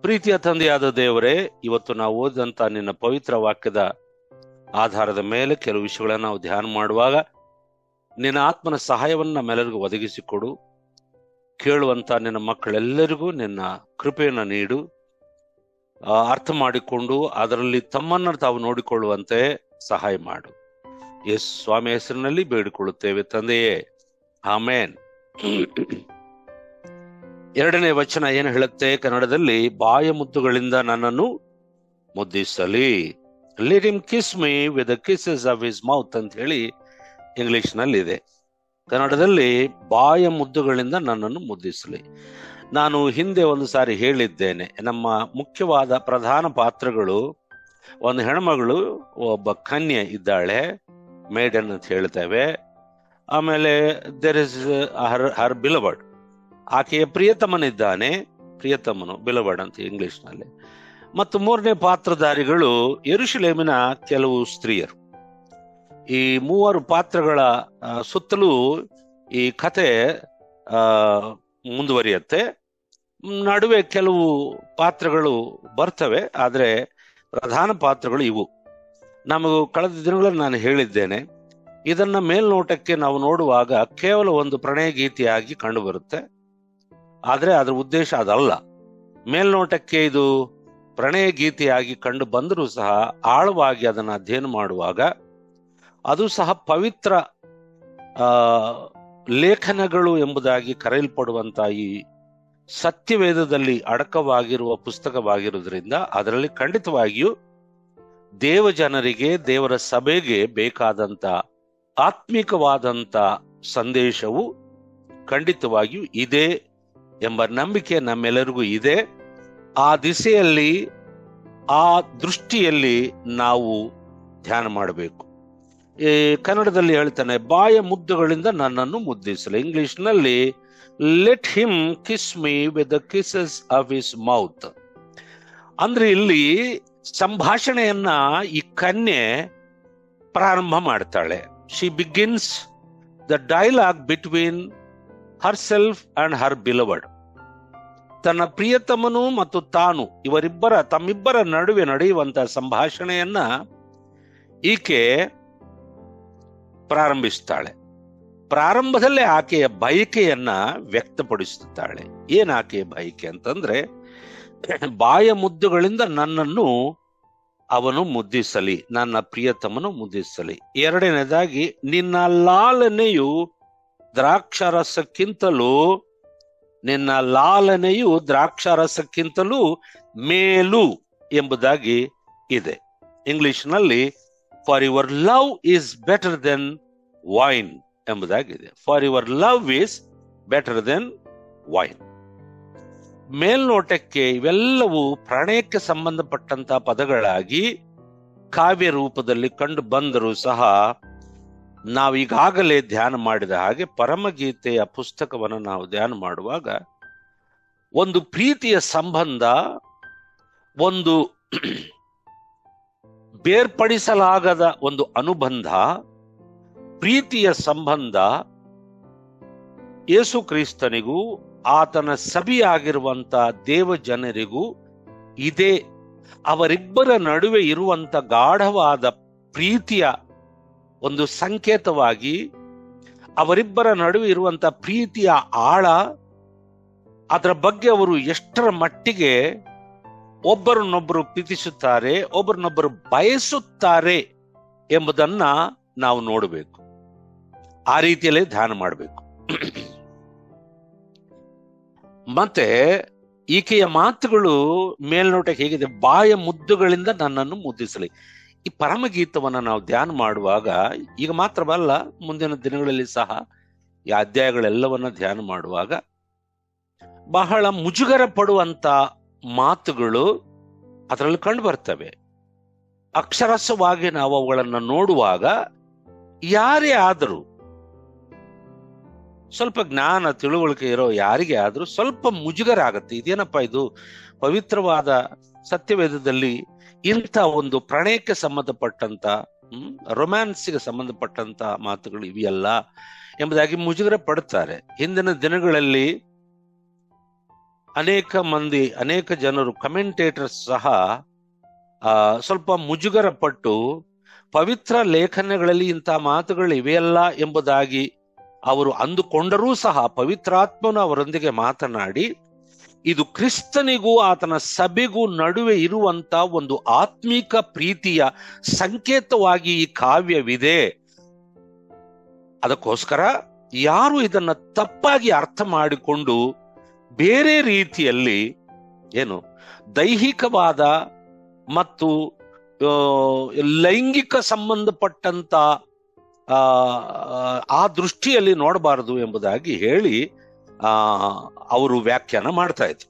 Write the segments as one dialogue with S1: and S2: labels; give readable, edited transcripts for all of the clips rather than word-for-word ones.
S1: ಪ್ರೀತಿಯ ತಂದೆಯಾದ ದೇವರೇ, ಇವತ್ತು ನಾವು ಓದಿದಂತ ನಿನ್ನ ಪವಿತ್ರ ವಾಕ್ಯದ ಆಧಾರದ ಮೇಲೆ ಕೆಲವು ವಿಷಯಗಳನ್ನ ನಾವು ಧ್ಯಾನ ಮಾಡುವಾಗ ನಿನ್ನ ಆತ್ಮನ ಸಹಾಯವನ್ನು ನಮ್ಮೆಲ್ಲರಿಗೂ ಒದಗಿಸಿಕೊಡು. ಕೇಳುವಂತ ನಿನ್ನ ಮಕ್ಕಳೆಲ್ಲರಿಗೂ ನಿನ್ನ ಕೃಪೆಯನ್ನು ನೀಡು. ಅರ್ಥ ಮಾಡಿಕೊಂಡು ಅದರಲ್ಲಿ ತಮ್ಮನ್ನು ತಾವು ನೋಡಿಕೊಳ್ಳುವಂತೆ ಸಹಾಯ ಮಾಡು. ಯೇಸು ಸ್ವಾಮಿ ಹೆಸರಿನಲ್ಲಿ ಬೇಡಿಕೊಳ್ಳುತ್ತೇವೆ ತಂದೆಯೇ, ಆಮೇನ್. ಎರಡನೇ ವಚನ ಏನು ಹೇಳುತ್ತೆ ಕನ್ನಡದಲ್ಲಿ? ಬಾಯ ಮುದ್ದುಗಳಿಂದ ನನ್ನನ್ನು ಮುದ್ದಿಸಲಿ. Let him kiss me with the kisses of his mouth ಅಂತ ಹೇಳಿ ಇಂಗ್ಲಿಷ್ ನಲ್ಲಿ ಇದೆ. ಕನ್ನಡದಲ್ಲಿ ಬಾಯ ಮುದ್ದುಗಳಿಂದ ನನ್ನನ್ನು ಮುದ್ದಿಸಲಿ. ನಾನು ಹಿಂದೆ ಒಂದು ಸಾರಿ ಹೇಳಿದ್ದೇನೆ, ನಮ್ಮ ಮುಖ್ಯವಾದ ಪ್ರಧಾನ ಪಾತ್ರಗಳು ಒಂದು ಹೆಣ್ಮಗಳು, ಒಬ್ಬ ಕನ್ಯೆ ಇದ್ದಾಳೆ, ಮೇಡನ್ ಅಂತ ಹೇಳ್ತೇವೆ. ಆಮೇಲೆ ದೇರ್ ಇಸ್ ಹರ್ ಬಿಲವರ್ಡ್, ಆಕೆಯ ಪ್ರಿಯತಮನಿದ್ದಾನೆ, ಪ್ರಿಯತಮನು ಬಿಲವರ್ಡ್ ಅಂತ ಇಂಗ್ಲಿಷ್ ನಲ್ಲಿ. ಮತ್ತು ಮೂರನೇ ಪಾತ್ರಧಾರಿಗಳು ಯೆರೂಷಲೇಮಿನ ಕೆಲವು ಸ್ತ್ರೀಯರು. ಈ ಮೂವರು ಪಾತ್ರಗಳ ಸುತ್ತಲೂ ಈ ಕಥೆ ಮುಂದುವರಿಯುತ್ತೆ. ನಡುವೆ ಕೆಲವು ಪಾತ್ರಗಳು ಬರ್ತವೆ, ಆದ್ರೆ ಪ್ರಧಾನ ಪಾತ್ರಗಳು ಇವು. ನಮಗೂ ಕಳೆದ ದಿನಗಳಲ್ಲಿ ನಾನು ಹೇಳಿದ್ದೇನೆ, ಇದನ್ನ ಮೇಲ್ನೋಟಕ್ಕೆ ನಾವು ನೋಡುವಾಗ ಕೇವಲ ಒಂದು ಪ್ರಣಯ ಗೀತೆಯಾಗಿ ಕಂಡು ಬರುತ್ತೆ, ಆದ್ರೆ ಅದರ ಉದ್ದೇಶ ಅದಲ್ಲ. ಮೇಲ್ನೋಟಕ್ಕೆ ಇದು ಪ್ರಣಯ ಗೀತೆಯಾಗಿ ಕಂಡು ಬಂದರೂ ಸಹ ಆಳವಾಗಿ ಅದನ್ನು ಅಧ್ಯಯನ ಮಾಡುವಾಗ ಅದು ಸಹ ಪವಿತ್ರ ಲೇಖನಗಳು ಎಂಬುದಾಗಿ ಕರೆಯಲ್ಪಡುವಂತ ಈ ಸತ್ಯವೇದದಲ್ಲಿ ಅಡಕವಾಗಿರುವ ಪುಸ್ತಕವಾಗಿರುವುದರಿಂದ ಅದರಲ್ಲಿ ಖಂಡಿತವಾಗಿಯೂ ದೇವ ಜನರಿಗೆ, ದೇವರ ಸಭೆಗೆ ಬೇಕಾದಂತ ಆತ್ಮಿಕವಾದಂತ ಸಂದೇಶವು ಖಂಡಿತವಾಗಿಯೂ ಇದೆ ಎಂಬ ನಂಬಿಕೆ ನಮ್ಮೆಲ್ಲರಿಗೂ ಇದೆ. ಆ ದಿಸೆಯಲ್ಲಿ, ಆ ದೃಷ್ಟಿಯಲ್ಲಿ ನಾವು ಧ್ಯಾನ ಮಾಡಬೇಕು. ಈ ಕನ್ನಡದಲ್ಲಿ ಹೇಳ್ತಾನೆ, ಬಾಯ ಮುದ್ದುಗಳಿಂದ ನನ್ನನ್ನು ಮುದ್ದಿಸಲಿ. ಇಂಗ್ಲಿಷ್ ನಲ್ಲಿ let him kiss me with the kisses of his mouth. ಅಂದ್ರೆ ಇಲ್ಲಿ ಸಂಭಾಷಣೆಯನ್ನ ಈ ಕನ್ಯೆ ಪ್ರಾರಂಭ ಮಾಡ್ತಾಳೆ. She begins the dialogue between Har self and her beloved. ತನ್ನ ಪ್ರಿಯತಮನು ಮತ್ತು ತಾನು ತಮ್ಮಿಬ್ಬರ ನಡುವೆ ನಡೆಯುವಂತ ಸಂಭಾಷಣೆಯನ್ನ ಈಕೆ ಪ್ರಾರಂಭಿಸ್ತಾಳೆ. ಪ್ರಾರಂಭದಲ್ಲೇ ಆಕೆಯ ಬಯಕೆಯನ್ನ ವ್ಯಕ್ತಪಡಿಸುತ್ತಾಳೆ. ಏನ್ ಆಕೆಯ ಬಯಕೆ ಅಂತಂದ್ರೆ, ಬಾಯ ಮುದ್ದುಗಳಿಂದ ನನ್ನನ್ನು ಅವನು ಮುದ್ದಿಸಲಿ, ನನ್ನ ಪ್ರಿಯತಮನು ಮುದ್ದಿಸಲಿ. ಎರಡನೇದಾಗಿ, ನಿನ್ನ ಲಾಲನೆಯು ದ್ರಾಕ್ಷಾರಸಕ್ಕಿಂತಲೂ ಮೇಲು ಎಂಬುದಾಗಿ ಇದೆ. ಇಂಗ್ಲಿಷ್ ನಲ್ಲಿ for your love is better than wine ಎಂಬುದಾಗಿದೆ. For your love is better than wine. ಮೇಲ್ನೋಟಕ್ಕೆ ಇವೆಲ್ಲವೂ ಪ್ರಣಯಕ್ಕೆ ಸಂಬಂಧಪಟ್ಟಂತ ಪದಗಳಾಗಿ ಕಾವ್ಯ ರೂಪದಲ್ಲಿ ಕಂಡು ಬಂದರೂ ಸಹ ನಾವೀಗಾಗಲೇ ಧ್ಯಾನ ಮಾಡಿದ ಹಾಗೆ ಪರಮಗೀತೆಯ ಪುಸ್ತಕವನ್ನು ನಾವು ಧ್ಯಾನ ಮಾಡುವಾಗ ಒಂದು ಪ್ರೀತಿಯ ಸಂಬಂಧ, ಒಂದು ಬೇರ್ಪಡಿಸಲಾಗದ ಒಂದು ಅನುಬಂಧ, ಪ್ರೀತಿಯ ಸಂಬಂಧ ಯೇಸು ಕ್ರಿಸ್ತನಿಗೂ ಆತನ ಸಭೆಯಾಗಿರುವಂತ ದೇವ ಜನರಿಗೂ ಇದೆ. ಅವರಿಬ್ಬರ ನಡುವೆ ಇರುವಂತ ಗಾಢವಾದ ಪ್ರೀತಿಯ ಒಂದು ಸಂಕೇತವಾಗಿ, ಅವರಿಬ್ಬರ ನಡುವೆ ಇರುವಂತ ಪ್ರೀತಿಯ ಆಳ, ಅದರ ಬಗ್ಗೆ ಅವರು ಎಷ್ಟರ ಮಟ್ಟಿಗೆ ಒಬ್ಬರನ್ನೊಬ್ಬರು ಪ್ರೀತಿಸುತ್ತಾರೆ, ಒಬ್ಬರನ್ನೊಬ್ಬರು ಬಯಸುತ್ತಾರೆ ಎಂಬುದನ್ನ ನಾವು ನೋಡಬೇಕು. ಆ ರೀತಿಯಲ್ಲೇ ಧ್ಯಾನ ಮಾಡಬೇಕು. ಮತ್ತೆ ಈಕೆಯ ಮಾತುಗಳು ಮೇಲ್ನೋಟಕ್ಕೆ ಹೇಗಿದೆ? ಬಾಯ ಮುದ್ದುಗಳಿಂದ ನನ್ನನ್ನು ಮುದ್ದಿಸಲಿ. ಈ ಪರಮಗೀತವನ್ನ ನಾವು ಧ್ಯಾನ ಮಾಡುವಾಗ, ಈಗ ಮಾತ್ರವಲ್ಲ, ಮುಂದಿನ ದಿನಗಳಲ್ಲಿ ಸಹ ಈ ಅಧ್ಯಾಯಗಳೆಲ್ಲವನ್ನ ಧ್ಯಾನ ಮಾಡುವಾಗ ಬಹಳ ಮುಜುಗರ ಪಡುವಂತ ಮಾತುಗಳು ಅದರಲ್ಲಿ ಕಂಡು ಬರ್ತವೆ. ಅಕ್ಷರಸ್ವಾಗಿ ನಾವು ಅವುಗಳನ್ನು ನೋಡುವಾಗ ಯಾರೇ ಆದರೂ, ಸ್ವಲ್ಪ ಜ್ಞಾನ ತಿಳುವಳಿಕೆ ಇರೋ ಯಾರಿಗೆ ಆದ್ರೂ ಸ್ವಲ್ಪ ಮುಜುಗರ ಆಗತ್ತೆ. ಇದೇನಪ್ಪ ಇದು? ಪವಿತ್ರವಾದ ಸತ್ಯವೇದದಲ್ಲಿ ಇಂಥ ಒಂದು ಪ್ರಣಯಕ್ಕೆ ಸಂಬಂಧಪಟ್ಟಂತ, ರೊಮ್ಯಾನ್ಸ್ಗೆ ಸಂಬಂಧಪಟ್ಟಂತ ಮಾತುಗಳು ಇವೆಯಲ್ಲ ಎಂಬುದಾಗಿ ಮುಜುಗರ ಪಡುತ್ತಾರೆ. ಹಿಂದಿನ ದಿನಗಳಲ್ಲಿ ಅನೇಕ ಜನರು ಕಮೆಂಟೇಟರ್ಸ್ ಸಹ ಸ್ವಲ್ಪ ಮುಜುಗರ ಪಟ್ಟು ಪವಿತ್ರ ಲೇಖನಗಳಲ್ಲಿ ಇಂಥ ಮಾತುಗಳು ಇವೆಯಲ್ಲ ಎಂಬುದಾಗಿ ಅವರು ಅಂದುಕೊಂಡರೂ ಸಹ ಪವಿತ್ರಾತ್ಮನು ಅವರೊಂದಿಗೆ ಮಾತನಾಡಿ ಇದು ಕ್ರಿಸ್ತನಿಗೂ ಆತನ ಸಭೆಗೂ ನಡುವೆ ಇರುವಂತ ಒಂದು ಆತ್ಮೀಕ ಪ್ರೀತಿಯ ಸಂಕೇತವಾಗಿ ಈ ಕಾವ್ಯವಿದೆ. ಅದಕ್ಕೋಸ್ಕರ ಯಾರು ಇದನ್ನ ತಪ್ಪಾಗಿ ಅರ್ಥ ಮಾಡಿಕೊಂಡು ಬೇರೆ ರೀತಿಯಲ್ಲಿ ದೈಹಿಕವಾದ ಮತ್ತು ಲೈಂಗಿಕ ಸಂಬಂಧಪಟ್ಟಂತ ಆ ದೃಷ್ಟಿಯಲ್ಲಿ ನೋಡಬಾರದು ಎಂಬುದಾಗಿ ಹೇಳಿ ಅವರು ವ್ಯಾಖ್ಯಾನ ಮಾಡ್ತಾ ಇದ್ರು.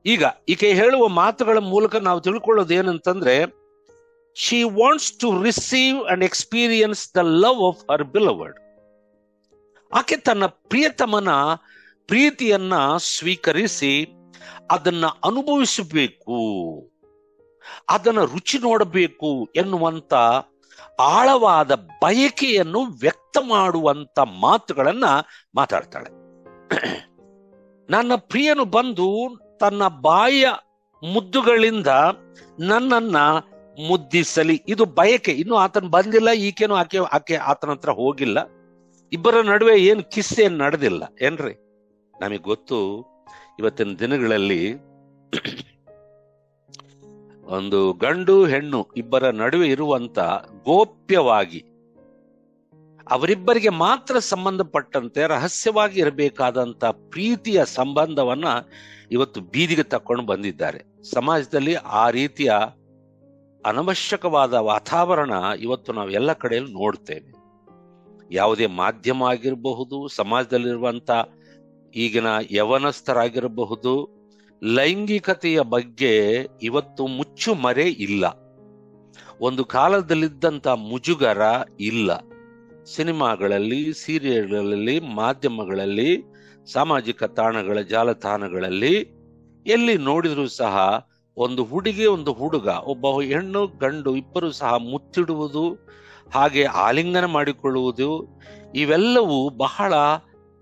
S1: ಈಗ ಈಕೆ ಹೇಳುವ ಮಾತುಗಳ ಮೂಲಕ ನಾವು ತಿಳ್ಕೊಳ್ಳೋದು ಏನಂತಂದ್ರೆ, she wants to receive and experience the love of her beloved. ಆಕೆ ತನ್ನ ಪ್ರಿಯತಮನ ಪ್ರೀತಿಯನ್ನ ಸ್ವೀಕರಿಸಿ ಅದನ್ನ ಅನುಭವಿಸಬೇಕು, ಅದನ್ನ ರುಚಿ ನೋಡಬೇಕು ಎನ್ನುವಂತ ಆಳವಾದ ಬಯಕೆಯನ್ನು ವ್ಯಕ್ತ ಮಾಡುವಂತ ಮಾತುಗಳನ್ನ ಮಾತಾಡ್ತಾಳೆ. ನನ್ನ ಪ್ರಿಯನು ಬಂದು ತನ್ನ ಬಾಯಿಯ ಮುದ್ದುಗಳಿಂದ ನನ್ನನ್ನ ಮುದ್ದಿಸಲಿ. ಇದು ಬಯಕೆ. ಇನ್ನು ಆತನ ಬಂದಿಲ್ಲ, ಈಕೆನು ಆಕೆ ಆತನ ಹತ್ರ ಹೋಗಿಲ್ಲ. ಇಬ್ಬರ ನಡುವೆ ಏನು ಕಿಸ್ಸೆ ನಡೆದಿಲ್ಲ ಏನ್ರಿ? ನಮಗೆ ಗೊತ್ತು, ಇವತ್ತಿನ ದಿನಗಳಲ್ಲಿ ಒಂದು ಗಂಡು ಹೆಣ್ಣು ಇಬ್ಬರ ನಡುವೆ ಇರುವಂತ ಗೋಪ್ಯವಾಗಿ ಅವರಿಬ್ಬರಿಗೆ ಮಾತ್ರ ಸಂಬಂಧಪಟ್ಟಂತೆ ರಹಸ್ಯವಾಗಿ ಇರಬೇಕಾದಂತ ಪ್ರೀತಿಯ ಸಂಬಂಧವನ್ನ ಇವತ್ತು ಬೀದಿಗೆ ತಕೊಂಡು ಬಂದಿದ್ದಾರೆ. ಸಮಾಜದಲ್ಲಿ ಆ ರೀತಿಯ ಅನವಶ್ಯಕವಾದ ವಾತಾವರಣ ಇವತ್ತು ನಾವು ಎಲ್ಲ ಕಡೆಯಲ್ಲಿ ನೋಡ್ತೇವೆ. ಯಾವುದೇ ಮಾಧ್ಯಮ ಆಗಿರಬಹುದು, ಸಮಾಜದಲ್ಲಿರುವಂತ ಈಗಿನ ಯವನಸ್ಥರಾಗಿರಬಹುದು, ಲೈಂಗಿಕತೆಯ ಬಗ್ಗೆ ಇವತ್ತು ಮುಚ್ಚು ಮರೆ ಇಲ್ಲ. ಒಂದು ಕಾಲದಲ್ಲಿದ್ದಂತ ಮುಜುಗರ ಇಲ್ಲ. ಸಿನಿಮಾಗಳಲ್ಲಿ, ಸೀರಿಯಲ್ಗಳಲ್ಲಿ, ಮಾಧ್ಯಮಗಳಲ್ಲಿ, ಸಾಮಾಜಿಕ ತಾಣಗಳ ಜಾಲತಾಣಗಳಲ್ಲಿ ಎಲ್ಲಿ ನೋಡಿದ್ರು ಸಹ ಒಂದು ಹುಡುಗಿ ಒಂದು ಹುಡುಗ, ಒಬ್ಬ ಹೆಣ್ಣು ಗಂಡು ಇಬ್ಬರು ಸಹ ಮುತ್ತಿಡುವುದು, ಹಾಗೆ ಆಲಿಂಗನ ಮಾಡಿಕೊಳ್ಳುವುದು, ಇವೆಲ್ಲವೂ ಬಹಳ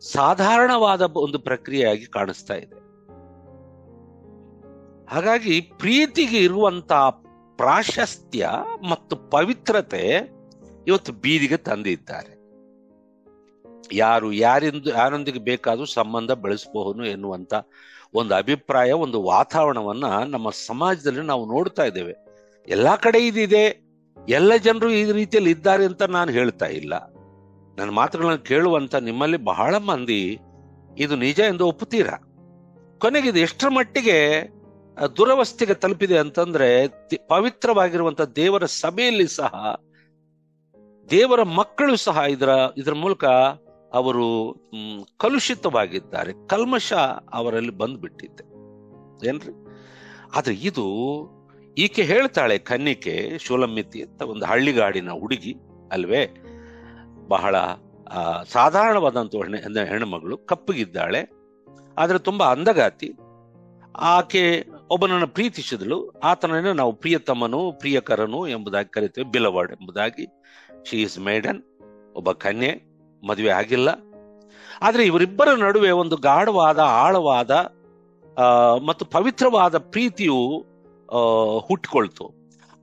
S1: ಸಾಧಾರಣವಾದ ಒಂದು ಪ್ರಕ್ರಿಯೆಯಾಗಿ ಕಾಣಿಸ್ತಾ ಇದೆ. ಹಾಗಾಗಿ ಪ್ರೀತಿಗೆ ಇರುವಂತ ಪ್ರಾಶಸ್ತ್ಯ ಮತ್ತು ಪವಿತ್ರತೆ ಇವತ್ತು ಬೀದಿಗೆ ತಂದಿದ್ದಾರೆ. ಯಾರೊಂದಿಗೆ ಬೇಕಾದ್ರೂ ಸಂಬಂಧ ಬೆಳೆಸಬಹುದು ಎನ್ನುವಂತ ಒಂದು ಅಭಿಪ್ರಾಯ, ಒಂದು ವಾತಾವರಣವನ್ನ ನಮ್ಮ ಸಮಾಜದಲ್ಲಿ ನಾವು ನೋಡ್ತಾ ಇದ್ದೇವೆ. ಎಲ್ಲಾ ಕಡೆ ಇದಿದೆ, ಎಲ್ಲ ಜನರು ಈ ರೀತಿಯಲ್ಲಿ ಇದ್ದಾರೆ ಅಂತ ನಾನು ಹೇಳ್ತಾ ಇಲ್ಲ. ನನ್ನ ಮಾತುಗಳನ್ನು ಕೇಳುವಂತ ನಿಮ್ಮಲ್ಲಿ ಬಹಳ ಮಂದಿ ಇದು ನಿಜ ಎಂದು ಒಪ್ಪುತ್ತೀರಾ. ಕೊನೆಗೆ ಇದು ಎಷ್ಟರ ಮಟ್ಟಿಗೆ ದುರವಸ್ಥೆಗೆ ತಲುಪಿದೆ ಅಂತಂದ್ರೆ, ಪವಿತ್ರವಾಗಿರುವಂತ ದೇವರ ಸಭೆಯಲ್ಲಿ ಸಹ ದೇವರ ಮಕ್ಕಳು ಸಹ ಇದರ ಮೂಲಕ ಅವರು ಕಲುಷಿತವಾಗಿದ್ದಾರೆ. ಕಲ್ಮಶ ಅವರಲ್ಲಿ ಬಂದ್ಬಿಟ್ಟಿದೆ ಏನ್ರಿ? ಆದ್ರೆ ಇದು ಈಕೆ ಹೇಳ್ತಾಳೆ, ಕನ್ನಿಕೆ ಶೂಲಮಿತಿ ಅಂತ ಒಂದು ಹಳ್ಳಿಗಾಡಿನ ಹುಡುಗಿ ಅಲ್ವೇ, ಬಹಳ ಸಾಧಾರಣವಾದಂತ ಹೆಣ್ಣುಮಗಳು, ಕಪ್ಪಗಿದ್ದಾಳೆ, ಆದ್ರೆ ತುಂಬಾ ಅಂದಗಾತಿ. ಆಕೆ ಒಬ್ಬನನ್ನು ಪ್ರೀತಿಸಿದಳು. ಆತನನ್ನು ನಾವು ಪ್ರಿಯತಮನು, ಪ್ರಿಯಕರನು ಎಂಬುದಾಗಿ ಕರಿತೇವೆ, ಬಿಲವರ್ಡ್ ಎಂಬುದಾಗಿ. ಶಿ ಈಸ್ ಮೇಡನ್, ಒಬ್ಬ ಕನ್ಯೆ, ಮದುವೆ ಆಗಿಲ್ಲ. ಆದ್ರೆ ಇವರಿಬ್ಬರ ನಡುವೆ ಒಂದು ಗಾಢವಾದ, ಆಳವಾದ ಮತ್ತು ಪವಿತ್ರವಾದ ಪ್ರೀತಿಯು ಹುಟ್ಟಿಕೊಳ್ತು.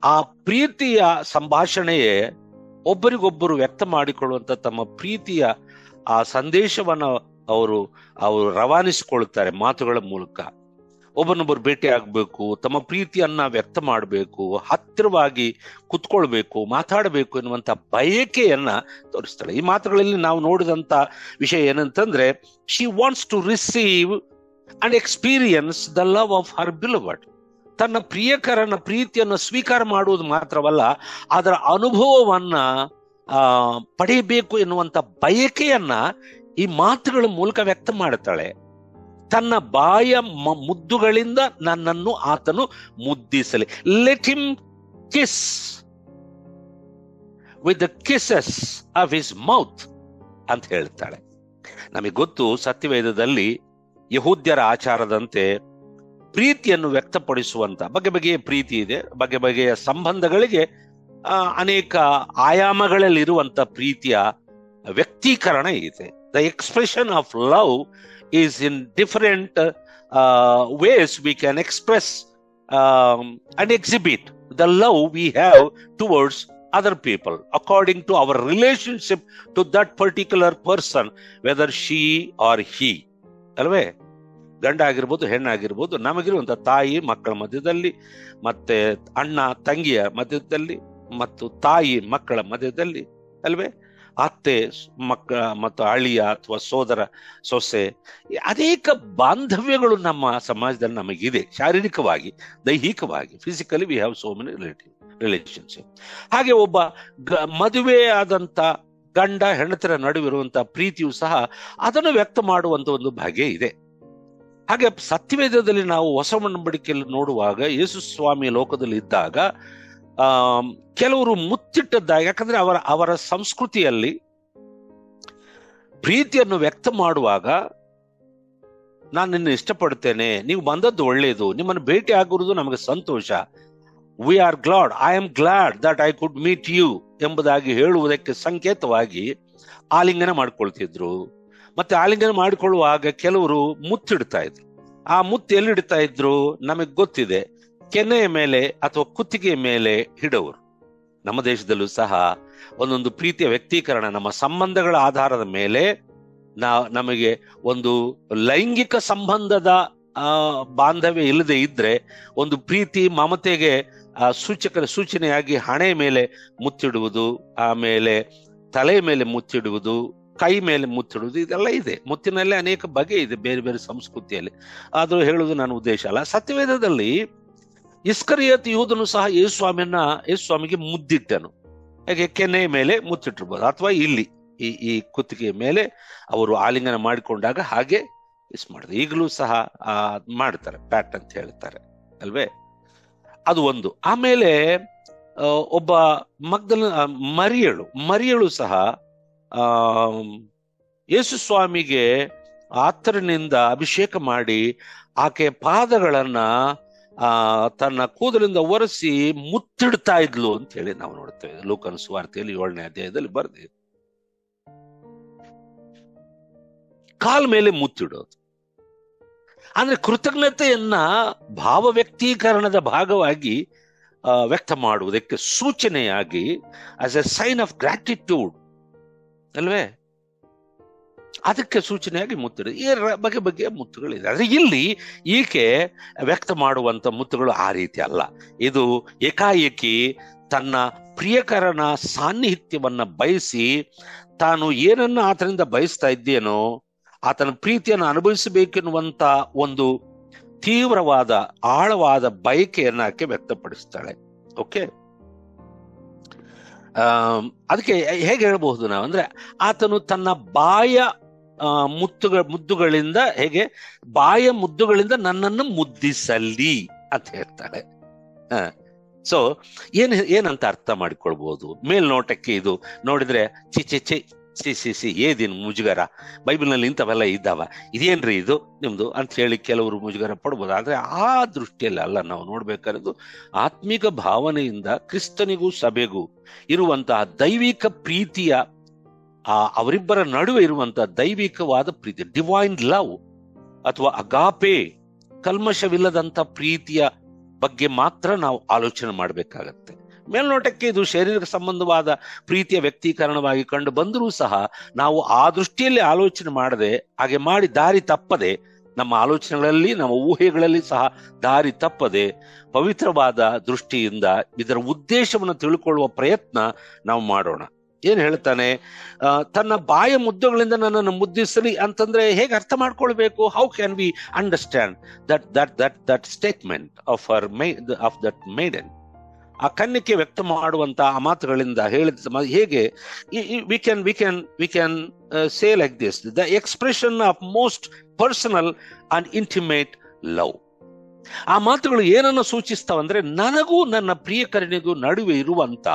S1: ಆ ಪ್ರೀತಿಯ ಸಂಭಾಷಣೆಯೇ ಒಬ್ಬರಿಗೊಬ್ಬರು ವ್ಯಕ್ತ ಮಾಡಿಕೊಳ್ಳುವಂತ ತಮ್ಮ ಪ್ರೀತಿಯ ಆ ಸಂದೇಶವನ್ನ ಅವರು ರವಾನಿಸಿಕೊಳ್ತಾರೆ ಮಾತುಗಳ ಮೂಲಕ. ಒಬ್ಬನೊಬ್ಬರು ಭೇಟಿ ಆಗ್ಬೇಕು, ತಮ್ಮ ಪ್ರೀತಿಯನ್ನ ವ್ಯಕ್ತ ಮಾಡಬೇಕು, ಹತ್ತಿರವಾಗಿ ಕುತ್ಕೊಳ್ಬೇಕು, ಮಾತಾಡಬೇಕು ಎನ್ನುವಂತ ಬಯಕೆಯನ್ನ ತೋರಿಸ್ತಾಳೆ. ಈ ಮಾತುಗಳಲ್ಲಿ ನಾವು ನೋಡಿದಂತ ವಿಷಯ ಏನಂತಂದ್ರೆ, she wants to receive and experience the love of her beloved. ತನ್ನ ಪ್ರಿಯಕರನ ಪ್ರೀತಿಯನ್ನು ಸ್ವೀಕಾರ ಮಾಡುವುದು ಮಾತ್ರವಲ್ಲ, ಅದರ ಅನುಭವವನ್ನ ಪಡೆಯಬೇಕು ಎನ್ನುವಂತ ಬಯಕೆಯನ್ನ ಈ ಮಾತುಗಳ ಮೂಲಕ ವ್ಯಕ್ತ ಮಾಡ್ತಾಳೆ. ತನ್ನ ಬಾಯ ಮುದ್ದುಗಳಿಂದ ನನ್ನನ್ನು ಆತನು ಮುದ್ದಿಸಲಿ. Let him kiss with the kisses of his mouth ಅಂತ ಹೇಳ್ತಾಳೆ. ನಮಗೆ ಗೊತ್ತು, ಸತ್ಯವೇದದಲ್ಲಿ ಯಹೂದ್ಯರ ಆಚಾರದಂತೆ ಪ್ರೀತಿಯನ್ನು ವ್ಯಕ್ತಪಡಿಸುವಂತ ಬಗೆ ಬಗೆಯ ಪ್ರೀತಿ ಇದೆ. ಬಗೆ ಬಗೆಯ ಸಂಬಂಧಗಳಿಗೆ ಅನೇಕ ಆಯಾಮಗಳಲ್ಲಿ ಇರುವಂತ ಪ್ರೀತಿಯ ವ್ಯಕ್ತೀಕರಣ ಇದೆ. The expression of love is in different ways we can express and exhibit the love we have towards other people according to our relationship to that particular person, whether she or he. ಅಲ್ವೇ? ಗಂಡ ಆಗಿರ್ಬೋದು, ಹೆಣ್ಣಾಗಿರ್ಬೋದು, ನಮಗಿರುವಂತ ತಾಯಿ ಮಕ್ಕಳ ಮಧ್ಯದಲ್ಲಿ, ಮತ್ತೆ ಅಣ್ಣ ತಂಗಿಯ ಮಧ್ಯದಲ್ಲಿ, ಮತ್ತು ತಾಯಿ ಮಕ್ಕಳ ಮಧ್ಯದಲ್ಲಿ, ಅಲ್ವೇ? ಅತ್ತೆ ಮಕ್ಕಳ ಮತ್ತು ಅಳಿಯ ಅಥವಾ ಸೋದರ ಸೊಸೆ, ಅನೇಕ ಬಾಂಧವ್ಯಗಳು ನಮ್ಮ ಸಮಾಜದಲ್ಲಿ ನಮಗಿದೆ. ಶಾರೀರಿಕವಾಗಿ, ದೈಹಿಕವಾಗಿ, physically we have so many relationship. ಹಾಗೆ ಒಬ್ಬ ಮದುವೆ ಆದಂತ ಗಂಡ ಹೆಂಡತಿರ ನಡುವಿರುವಂತಹ ಪ್ರೀತಿಯು ಸಹ ಅದನ್ನು ವ್ಯಕ್ತ ಮಾಡುವಂತ ಒಂದು ಬಗೆ ಇದೆ. ಹಾಗೆ ಸತ್ಯವೇದದಲ್ಲಿ ನಾವು ಹೊಸ ಒಡಂಬಡಿಕೆಯಲ್ಲಿ ನೋಡುವಾಗ ಯೇಸು ಸ್ವಾಮಿ ಲೋಕದಲ್ಲಿ ಇದ್ದಾಗ ಕೆಲವರು ಮುತ್ತಿಟ್ಟದ್ದಾಗ, ಯಾಕಂದ್ರೆ ಅವರ ಸಂಸ್ಕೃತಿಯಲ್ಲಿ ಪ್ರೀತಿಯನ್ನು ವ್ಯಕ್ತ ಮಾಡುವಾಗ, ನಾನು ನಿನ್ನ ಇಷ್ಟಪಡ್ತೇನೆ, ನೀವು ಬಂದದ್ದು ಒಳ್ಳೆಯದು, ನಿಮ್ಮನ್ನು ಭೇಟಿ ಆಗಿರುವುದು ನಮಗೆ ಸಂತೋಷ, we are glad, I am glad that I could meet you ಎಂಬುದಾಗಿ ಹೇಳುವುದಕ್ಕೆ ಸಂಕೇತವಾಗಿ ಆಲಿಂಗನ ಮಾಡ್ಕೊಳ್ತಿದ್ರು. ಮತ್ತೆ ಆಲಿಂಗನ ಮಾಡಿಕೊಳ್ಳುವಾಗ ಕೆಲವರು ಮುತ್ತಿಡ್ತಾ ಇದ್ರು. ಆ ಮುತ್ತು ಎಲ್ಲಿಡ್ತಾ ಇದ್ರು ನಮಗೆ ಗೊತ್ತಿದೆ, ಕೆನ್ನೆಯ ಮೇಲೆ ಅಥವಾ ಕುತ್ತಿಗೆಯ ಮೇಲೆ ಇಡೋರು. ನಮ್ಮ ದೇಶದಲ್ಲೂ ಸಹ ಒಂದೊಂದು ಪ್ರೀತಿಯ ವ್ಯಕ್ತೀಕರಣ ನಮ್ಮ ಸಂಬಂಧಗಳ ಆಧಾರದ ಮೇಲೆ ನಮಗೆ ಒಂದು ಲೈಂಗಿಕ ಸಂಬಂಧದ ಬಾಂಧವ್ಯ ಇಲ್ಲದೆ ಇದ್ರೆ ಒಂದು ಪ್ರೀತಿ ಮಮತೆಗೆ ಸೂಚನೆಯಾಗಿ ಹಣೆ ಮೇಲೆ ಮುತ್ತಿಡುವುದು, ಆಮೇಲೆ ತಲೆ ಮೇಲೆ ಮುತ್ತಿಡುವುದು, ಕೈ ಮೇಲೆ ಮುತ್ತಿಡುವುದು, ಇದೆಲ್ಲ ಇದೆ. ಮುತ್ತಿನಲ್ಲೇ ಅನೇಕ ಬಗೆ ಇದೆ ಬೇರೆ ಬೇರೆ ಸಂಸ್ಕೃತಿಯಲ್ಲಿ. ಆದರೂ ಹೇಳುವುದು ನನ್ನ ಉದ್ದೇಶ ಅಲ್ಲ. ಸತ್ಯವೇದದಲ್ಲಿ ಇಸ್ಕರಿಯೋತ್ ಯೂದನು ಸಹ ಯೇಸುಸ್ವಾಮಿಗೆ ಮುದ್ದಿಟ್ಟನು. ಹಾಗೆ ಕೆನ್ನೆಯ ಮೇಲೆ ಮುತ್ತಿಟ್ಟಿರ್ಬೋದು, ಅಥವಾ ಇಲ್ಲಿ ಈ ಕುತ್ತಿಗೆಯ ಮೇಲೆ ಅವರು ಆಲಿಂಗನ ಮಾಡಿಕೊಂಡಾಗ ಹಾಗೆ ಮಾಡಿದ್ರು. ಈಗಲೂ ಸಹ ಮಾಡ್ತಾರೆ, ಪ್ಯಾಟ್ ಅಂತ ಹೇಳ್ತಾರೆ ಅಲ್ವೇ? ಅದು ಒಂದು. ಆಮೇಲೆ ಒಬ್ಬ ಮರಿಯಳು ಸಹ ಯೇಸು ಸ್ವಾಮಿಗೆ ಆತರನಿಂದ ಅಭಿಷೇಕ ಮಾಡಿ ಆಕೆಯ ಪಾದಗಳನ್ನ ತನ್ನ ಕೂದಲಿಂದ ಒರೆಸಿ ಮುತ್ತಿಡ್ತಾ ಇದ್ಲು ಅಂತ ಹೇಳಿ ನಾವು ನೋಡ್ತೇವೆ. ಲೂಕನ ಸುವಾರ್ತೆಯಲ್ಲಿ 7ನೇ ಅಧ್ಯಾಯದಲ್ಲಿ ಬರೆದಿದೆ. ಕಾಲ್ ಮೇಲೆ ಮುತ್ತಿಡೋದು ಅಂದ್ರೆ ಕೃತಜ್ಞತೆಯನ್ನ ಭಾವ ವ್ಯಕ್ತೀಕರಣದ ಭಾಗವಾಗಿ ವ್ಯಕ್ತ ಮಾಡುವುದಕ್ಕೆ ಸೂಚನೆಯಾಗಿ, as a sign of gratitude ಅಲ್ವೇ, ಅದಕ್ಕೆ ಸೂಚನೆಯಾಗಿ ಮುತ್ತಿಡು. ಈ ಬಗೆಯ ಮುತ್ತುಗಳಿದೆ. ಆದ್ರೆ ಇಲ್ಲಿ ಈಕೆ ವ್ಯಕ್ತ ಮಾಡುವಂತ ಮುತ್ತುಗಳು ಆ ರೀತಿ ಅಲ್ಲ. ಇದು ಏಕಾಏಕಿ ತನ್ನ ಪ್ರಿಯಕರನ ಸಾನ್ನಿಹಿತ್ಯವನ್ನ ಬಯಸಿ, ತಾನು ಏನನ್ನ ಆತನಿಂದ ಬಯಸ್ತಾ ಇದ್ದೇನೋ ಆತನ ಪ್ರೀತಿಯನ್ನು ಅನುಭವಿಸಬೇಕೆನ್ನುವಂತ ಒಂದು ತೀವ್ರವಾದ ಆಳವಾದ ಬಯಕೆಯನ್ನ ಆಕೆ ವ್ಯಕ್ತಪಡಿಸ್ತಾಳೆ. ಓಕೆ, ಅದಕ್ಕೆ ಹೇಗೆ ಹೇಳ್ಬಹುದು ನಾವು ಅಂದ್ರೆ, ಆತನು ತನ್ನ ಮುದ್ದುಗಳಿಂದ ಬಾಯ ಮುದ್ದುಗಳಿಂದ ನನ್ನನ್ನು ಮುದ್ದಿಸಲಿ ಅಂತ ಹೇಳ್ತಾಳೆ. ಸೊ ಏನಂತ ಅರ್ಥ ಮಾಡಿಕೊಳ್ಬಹುದು? ಮೇಲ್ನೋಟಕ್ಕೆ ಇದು ನೋಡಿದ್ರೆ ಸಿ ಏದಿನ್ ಮುಜುಗರ, ಬೈಬಲ್ನಲ್ಲಿ ಇಂಥವೆಲ್ಲ ಇದ್ದಾವ, ಇದೇನ್ರಿ ಇದು ನಿಮ್ದು ಅಂತ ಹೇಳಿ ಕೆಲವರು ಮುಜುಗರ ಪಡ್ಬೋದು. ಆದ್ರೆ ಆ ದೃಷ್ಟಿಯಲ್ಲಿ ಅಲ್ಲ ನಾವು ನೋಡ್ಬೇಕಾದ್ದು. ಆತ್ಮಿಕ ಭಾವನೆಯಿಂದ ಕ್ರಿಸ್ತನಿಗೂ ಸಭೆಗೂ ಇರುವಂತಹ ದೈವಿಕ ಪ್ರೀತಿಯ ಅವರಿಬ್ಬರ ನಡುವೆ ಇರುವಂತಹ ದೈವಿಕವಾದ ಪ್ರೀತಿ, ಡಿವೈನ್ ಲವ್ ಅಥವಾ ಅಗಾಪೆ, ಕಲ್ಮಶವಿಲ್ಲದಂತ ಪ್ರೀತಿಯ ಬಗ್ಗೆ ಮಾತ್ರ ನಾವು ಆಲೋಚನೆ ಮಾಡಬೇಕಾಗತ್ತೆ. ಮೇಲ್ನೋಟಕ್ಕೆ ಇದು ಶಾರೀರಿಕ ಸಂಬಂಧವಾದ ಪ್ರೀತಿಯ ವ್ಯಕ್ತೀಕರಣವಾಗಿ ಕಂಡು ಬಂದರೂ ಸಹ ನಾವು ಆ ದೃಷ್ಟಿಯಲ್ಲಿ ಆಲೋಚನೆ ಮಾಡದೆ, ಹಾಗೆ ಮಾಡಿ ದಾರಿ ತಪ್ಪದೆ, ನಮ್ಮ ಆಲೋಚನೆಗಳಲ್ಲಿ ನಮ್ಮ ಊಹೆಗಳಲ್ಲಿ ಸಹ ದಾರಿ ತಪ್ಪದೆ ಪವಿತ್ರವಾದ ದೃಷ್ಟಿಯಿಂದ ಇದರ ಉದ್ದೇಶವನ್ನು ತಿಳ್ಕೊಳ್ಳುವ ಪ್ರಯತ್ನ ನಾವು ಮಾಡೋಣ. ಏನ್ ಹೇಳ್ತಾನೆ? ತನ್ನ ಬಾಯ ಮುದ್ದುಗಳಿಂದ ನನ್ನನ್ನು ಮುದ್ದಿಸಲಿ ಅಂತಂದ್ರೆ ಹೇಗೆ ಅರ್ಥ ಮಾಡ್ಕೊಳ್ಬೇಕು? How can we understand that statement of that maiden? ಆ ಕನ್ನಿಕೆ ವ್ಯಕ್ತ ಮಾಡುವಂತ ಆ ಮಾತುಗಳಿಂದ ಹೇಳಿದ ಹೇಗೆ we can say like this: the expression of most personal and intimate love. ಆ ಮಾತುಗಳು ಏನನ್ನು ಸೂಚಿಸ್ತಾವಂದ್ರೆ, ನನಗೂ ನನ್ನ ಪ್ರಿಯಕರನಿಗೂ ನಡುವೆ ಇರುವಂತ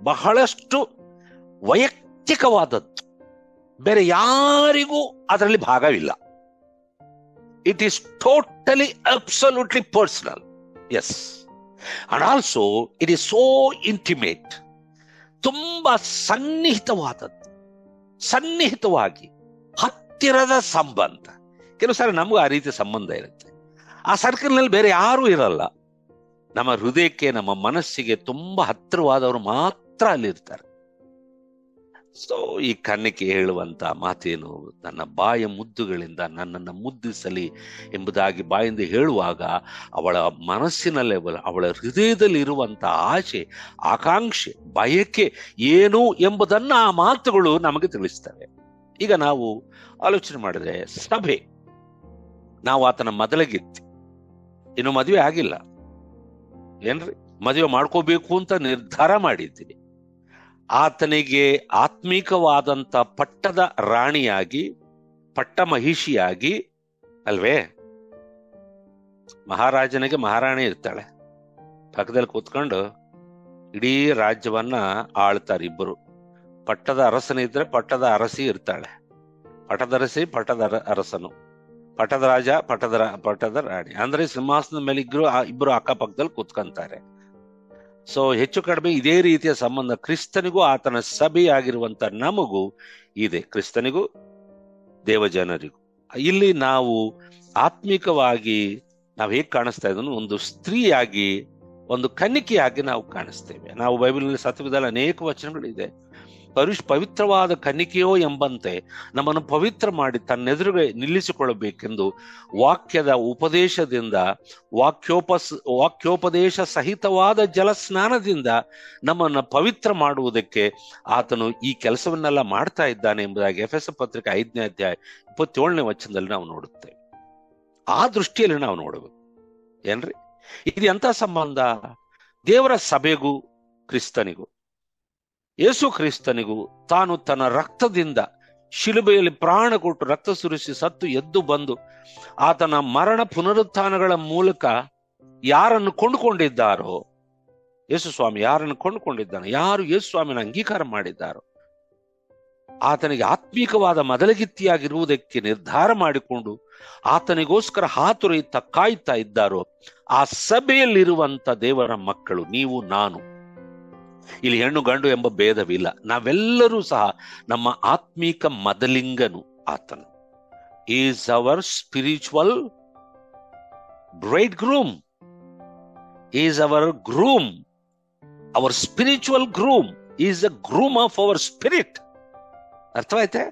S1: ಬಹಳಷ್ಟು ವೈಯಕ್ತಿಕವಾದದ್ದು, ಬೇರೆ ಯಾರಿಗೂ ಅದರಲ್ಲಿ ಭಾಗವಿಲ್ಲ. It is totally absolutely personal. Yes. And also it is so intimate. ತುಂಬಾ ಸನ್ನಿಹಿತವಾದದ್ದು. ಸನ್ನಿಹಿತವಾಗಿ ಹತ್ತಿರದ ಸಂಬಂಧ. ಕೆಲವು ಸಾರಿ ನಮಗೂ ಆ ರೀತಿಯ ಸಂಬಂಧ ಇರುತ್ತೆ. ಆ ಸರ್ಕಲ್ನಲ್ಲಿ ಬೇರೆ ಯಾರೂ ಇರಲ್ಲ. ನಮ್ಮ ಹೃದಯಕ್ಕೆ, ನಮ್ಮ ಮನಸ್ಸಿಗೆ ತುಂಬಾ ಹತ್ತಿರವಾದವರು ಮಾತ್ರ ಅಲ್ಲಿರ್ತಾರೆ. ಸೊ ಈ ಕನ್ನಿಕೆ ಹೇಳುವಂತ ಮಾತೇನು? ನನ್ನ ಬಾಯ ಮುದ್ದುಗಳಿಂದ ನನ್ನನ್ನು ಮುದ್ದಿಸಲಿ ಎಂಬುದಾಗಿ ಬಾಯಿಂದ ಹೇಳುವಾಗ ಅವಳ ಮನಸ್ಸಿನಲ್ಲೇ, ಅವಳ ಹೃದಯದಲ್ಲಿ ಇರುವಂತ ಆಶೆ, ಆಕಾಂಕ್ಷೆ, ಬಯಕೆ ಏನು ಎಂಬುದನ್ನ ಆ ಮಾತುಗಳು ನಮಗೆ ತಿಳಿಸ್ತವೆ. ಈಗ ನಾವು ಆಲೋಚನೆ ಮಾಡಿದ್ರೆ, ಸಭೆ, ನಾವು ಆತನ ಮೊದಲಿಗಿತ್ತು, ಇನ್ನು ಮದುವೆ ಆಗಿಲ್ಲ ಏನ್ರಿ, ಮದುವೆ ಮಾಡ್ಕೋಬೇಕು ಅಂತ ನಿರ್ಧಾರ ಮಾಡಿದ್ದೀವಿ. ಆತನಿಗೆ ಆತ್ಮೀಕವಾದಂತ ಪಟ್ಟದ ರಾಣಿಯಾಗಿ, ಪಟ್ಟ ಮಹಿಷಿಯಾಗಿ ಅಲ್ವೇ, ಮಹಾರಾಜನಿಗೆ ಮಹಾರಾಣಿ ಇರ್ತಾಳೆ, ಪಕ್ಕದಲ್ಲಿ ಕೂತ್ಕೊಂಡು ಇಡೀ ರಾಜ್ಯವನ್ನ ಆಳ್ತಾರೆ ಇಬ್ಬರು. ಪಟ್ಟದ ಅರಸನಿದ್ರೆ ಪಟ್ಟದ ಅರಸಿ ಇರ್ತಾಳೆ, ಪಟ್ಟದರಸಿ ಪಟ್ಟದ ಅರಸನು, ಪಟ್ಟದ ರಾಜ ಪಟ್ಟದ ರಾಣಿ. ಅಂದ್ರೆ ಸಿಂಹಾಸನದ ಮೇಲೆ ಇಬ್ಬರು ಅಕ್ಕಪಕ್ಕದಲ್ಲಿ ಕೂತ್ಕೊಂತಾರೆ. ಸೊ ಹೆಚ್ಚು ಕಡಿಮೆ ಇದೇ ರೀತಿಯ ಸಂಬಂಧ ಕ್ರಿಸ್ತನಿಗೂ ಆತನ ಸಭೆಯಾಗಿರುವಂತ ನಮಗೂ ಇದೆ, ಕ್ರಿಸ್ತನಿಗೂ ದೇವಜನರಿಗೂ. ಇಲ್ಲಿ ನಾವು ಆತ್ಮಿಕವಾಗಿ ನಾವು ಹೇಗೆ ಕಾಣಿಸ್ತಾ ಇದ್ದನು, ಒಂದು ಸ್ತ್ರೀಯಾಗಿ, ಒಂದು ಕನ್ನಿಕೆಯಾಗಿ ನಾವು ಕಾಣಿಸ್ತೇವೆ. ನಾವು ಬೈಬಲ್ನಲ್ಲಿ ಸತ್ಯವಿಧದಲ್ಲಿ ಅನೇಕ ವಚನಗಳಿದೆ. ಪವಿತ್ರವಾದ ಕನ್ನಿಕೆಯೋ ಎಂಬಂತೆ ನಮ್ಮನ್ನು ಪವಿತ್ರ ಮಾಡಿ ತನ್ನೆದುರುಗೆ ನಿಲ್ಲಿಸಿಕೊಳ್ಳಬೇಕೆಂದು ವಾಕ್ಯದ ಉಪದೇಶದಿಂದ, ವಾಕ್ಯೋಪದೇಶ ಸಹಿತವಾದ ಜಲಸ್ನಾನದಿಂದ ನಮ್ಮನ್ನು ಪವಿತ್ರ ಮಾಡುವುದಕ್ಕೆ ಆತನು ಈ ಕೆಲಸವನ್ನೆಲ್ಲ ಮಾಡ್ತಾ ಇದ್ದಾನೆ ಎಂಬುದಾಗಿ ಎಫೆಸ ಪತ್ರಿಕೆ 5ನೇ ಅಧ್ಯಾಯ 27ನೇ ವಚನದಲ್ಲಿ ನಾವು ನೋಡುತ್ತೇವೆ. ಆ ದೃಷ್ಟಿಯಲ್ಲಿ ನಾವು ನೋಡಬೇಕು ಏನ್ರಿ. ಇದು ಎಂಥ ಸಂಬಂಧ? ದೇವರ ಸಭೆಗೂ ಕ್ರಿಸ್ತನಿಗೂ, ಯೇಸು ಕ್ರಿಸ್ತನಿಗೂ ತಾನು ತನ್ನ ರಕ್ತದಿಂದ ಶಿಲುಬೆಯಲ್ಲಿ ಪ್ರಾಣ ಕೊಟ್ಟು ರಕ್ತ ಸುರಿಸಿ ಸತ್ತು ಎದ್ದು ಬಂದು ಆತನ ಮರಣ ಪುನರುತ್ಥಾನಗಳ ಮೂಲಕ ಯಾರನ್ನು ಕೊಂಡುಕೊಂಡಿದ್ದಾರೋ, ಯೇಸು ಸ್ವಾಮಿ ಯಾರನ್ನು ಕೊಂಡುಕೊಂಡಿದ್ದಾನೋ, ಯಾರು ಯೇಸು ಸ್ವಾಮಿನ ಅಂಗೀಕಾರ ಮಾಡಿದ್ದಾರೋ, ಆತನಿಗೆ ಆತ್ಮೀಕವಾದ ಮೊದಲಗಿತ್ತಿಯಾಗಿರುವುದಕ್ಕೆ ನಿರ್ಧಾರ ಮಾಡಿಕೊಂಡು ಆತನಿಗೋಸ್ಕರ ಹಾತುರೈತ ಕಾಯ್ತಾ ಇದ್ದಾರೋ, ಆ ಸಭೆಯಲ್ಲಿರುವಂತ ದೇವರ ಮಕ್ಕಳು, ನೀವು ನಾನು, ಇಲ್ಲಿ ಹೆಣ್ಣು ಗಂಡು ಎಂಬ ಭೇದವಿಲ್ಲ, ನಾವೆಲ್ಲರೂ ಸಹ ನಮ್ಮ ಆತ್ಮೀಕ ಮೊದಲಿಂಗನು ಆತನು. Is our spiritual bridegroom, is our groom, our spiritual groom, is a groom of our spirit. ಅರ್ಥವಾಯ್ತೆ?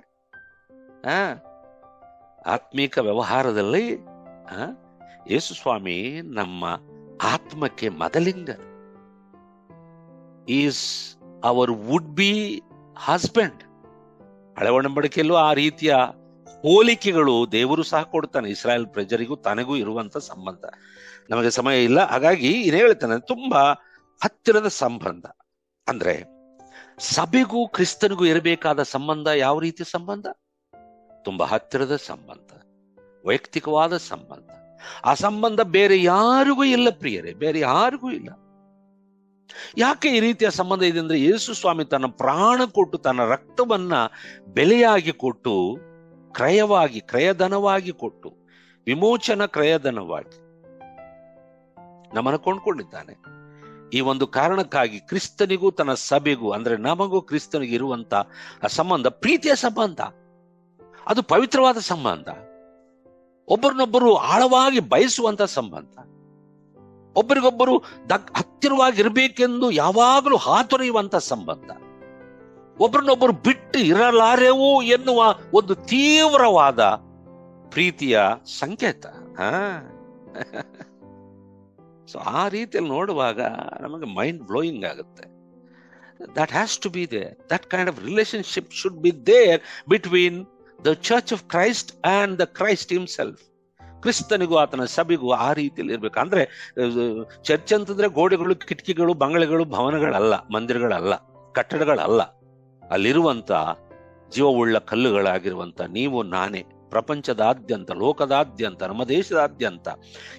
S1: ಆತ್ಮೀಕ ವ್ಯವಹಾರದಲ್ಲಿ ಯೇಸು ಸ್ವಾಮಿ ನಮ್ಮ ಆತ್ಮಕ್ಕೆ ಮೊದಲಿಂಗ. Is our would be husband. ಹಳೆ ಒಡಂಬಡಿಕೆಯಲ್ಲೂ ಆ ರೀತಿಯ ಹೋಲಿಕೆಗಳು ದೇವರು ಸಹ ಕೊಡ್ತಾನೆ ಇಸ್ರಾಯೇಲ್ ಪ್ರಜರಿಗೂ ತನಗೂ ಇರುವಂತ ಸಂಬಂಧ. ನಮಗೆ ಸಮಯ ಇಲ್ಲ, ಹಾಗಾಗಿ ಏನ್ ಹೇಳ್ತಾನೆ, ತುಂಬಾ ಹತ್ತಿರದ ಸಂಬಂಧ. ಅಂದ್ರೆ ಸಭೆಗೂ ಕ್ರಿಸ್ತನಿಗೂ ಇರಬೇಕಾದ ಸಂಬಂಧ ಯಾವ ರೀತಿಯ ಸಂಬಂಧ? ತುಂಬಾ ಹತ್ತಿರದ ಸಂಬಂಧ, ವೈಯಕ್ತಿಕವಾದ ಸಂಬಂಧ. ಆ ಸಂಬಂಧ ಬೇರೆ ಯಾರಿಗೂ ಇಲ್ಲ ಪ್ರಿಯರೇ, ಬೇರೆ ಯಾರಿಗೂ ಇಲ್ಲ. ಯಾಕೆ ಈ ರೀತಿಯ ಸಂಬಂಧ ಇದೆ ಅಂದ್ರೆ, ಯೇಸು ಸ್ವಾಮಿ ತನ್ನ ಪ್ರಾಣ ಕೊಟ್ಟು, ತನ್ನ ರಕ್ತವನ್ನ ಬೆಲೆಯಾಗಿ ಕೊಟ್ಟು, ಕ್ರಯಧನವಾಗಿ ಕೊಟ್ಟು, ವಿಮೋಚನ ಕ್ರಯಧನವಾಗಿ ನಮ್ಮನ್ನು ಕೊಂಡ್ಕೊಂಡಿದ್ದಾನೆ. ಈ ಒಂದು ಕಾರಣಕ್ಕಾಗಿ ಕ್ರಿಸ್ತನಿಗೂ ತನ್ನ ಸಭೆಗೂ, ಅಂದ್ರೆ ನಮಗೂ ಕ್ರಿಸ್ತನಿಗೆ ಇರುವಂತ ಸಂಬಂಧ ಪ್ರೀತಿಯ ಸಂಬಂಧ, ಅದು ಪವಿತ್ರವಾದ ಸಂಬಂಧ, ಒಬ್ಬರನ್ನೊಬ್ಬರು ಆಳವಾಗಿ ಬಯಸುವಂತ ಸಂಬಂಧ, ಒಬ್ಬರಿಗೊಬ್ಬರು ಹತ್ತಿರವಾಗಿರ್ಬೇಕೆಂದು ಯಾವಾಗಲೂ ಹಾತೊರೆಯುವಂತ ಸಂಬಂಧ, ಒಬ್ಬರನ್ನೊಬ್ಬರು ಬಿಟ್ಟು ಇರಲಾರೆವು ಎನ್ನುವ ಒಂದು ತೀವ್ರವಾದ ಪ್ರೀತಿಯ ಸಂಕೇತ. ಸೊ ಆ ರೀತಿಯಲ್ಲಿ ನೋಡುವಾಗ ನಮಗೆ ಮೈಂಡ್ ಬ್ಲೋಯಿಂಗ್ ಆಗುತ್ತೆ. That has to be there, that kind of relationship should be there between the church of Christ and the Christ himself. ಕ್ರಿಸ್ತನಿಗೂ ಆತನ ಸಭೆಗೂ ಆ ರೀತಿಯಲ್ಲಿ ಇರ್ಬೇಕು. ಅಂದ್ರೆ ಚರ್ಚ್ ಅಂತಂದ್ರೆ ಗೋಡೆಗಳು, ಕಿಟಕಿಗಳು, ಬಂಗಲೆಗಳು, ಭವನಗಳಲ್ಲ, ಮಂದಿರಗಳಲ್ಲ, ಕಟ್ಟಡಗಳಲ್ಲ. ಅಲ್ಲಿರುವಂತ ಜೀವವುಳ್ಳ ಕಲ್ಲುಗಳಾಗಿರುವಂತ ನೀವು ನಾನೇ, ಪ್ರಪಂಚದಾದ್ಯಂತ, ಲೋಕದಾದ್ಯಂತ, ನಮ್ಮ ದೇಶದಾದ್ಯಂತ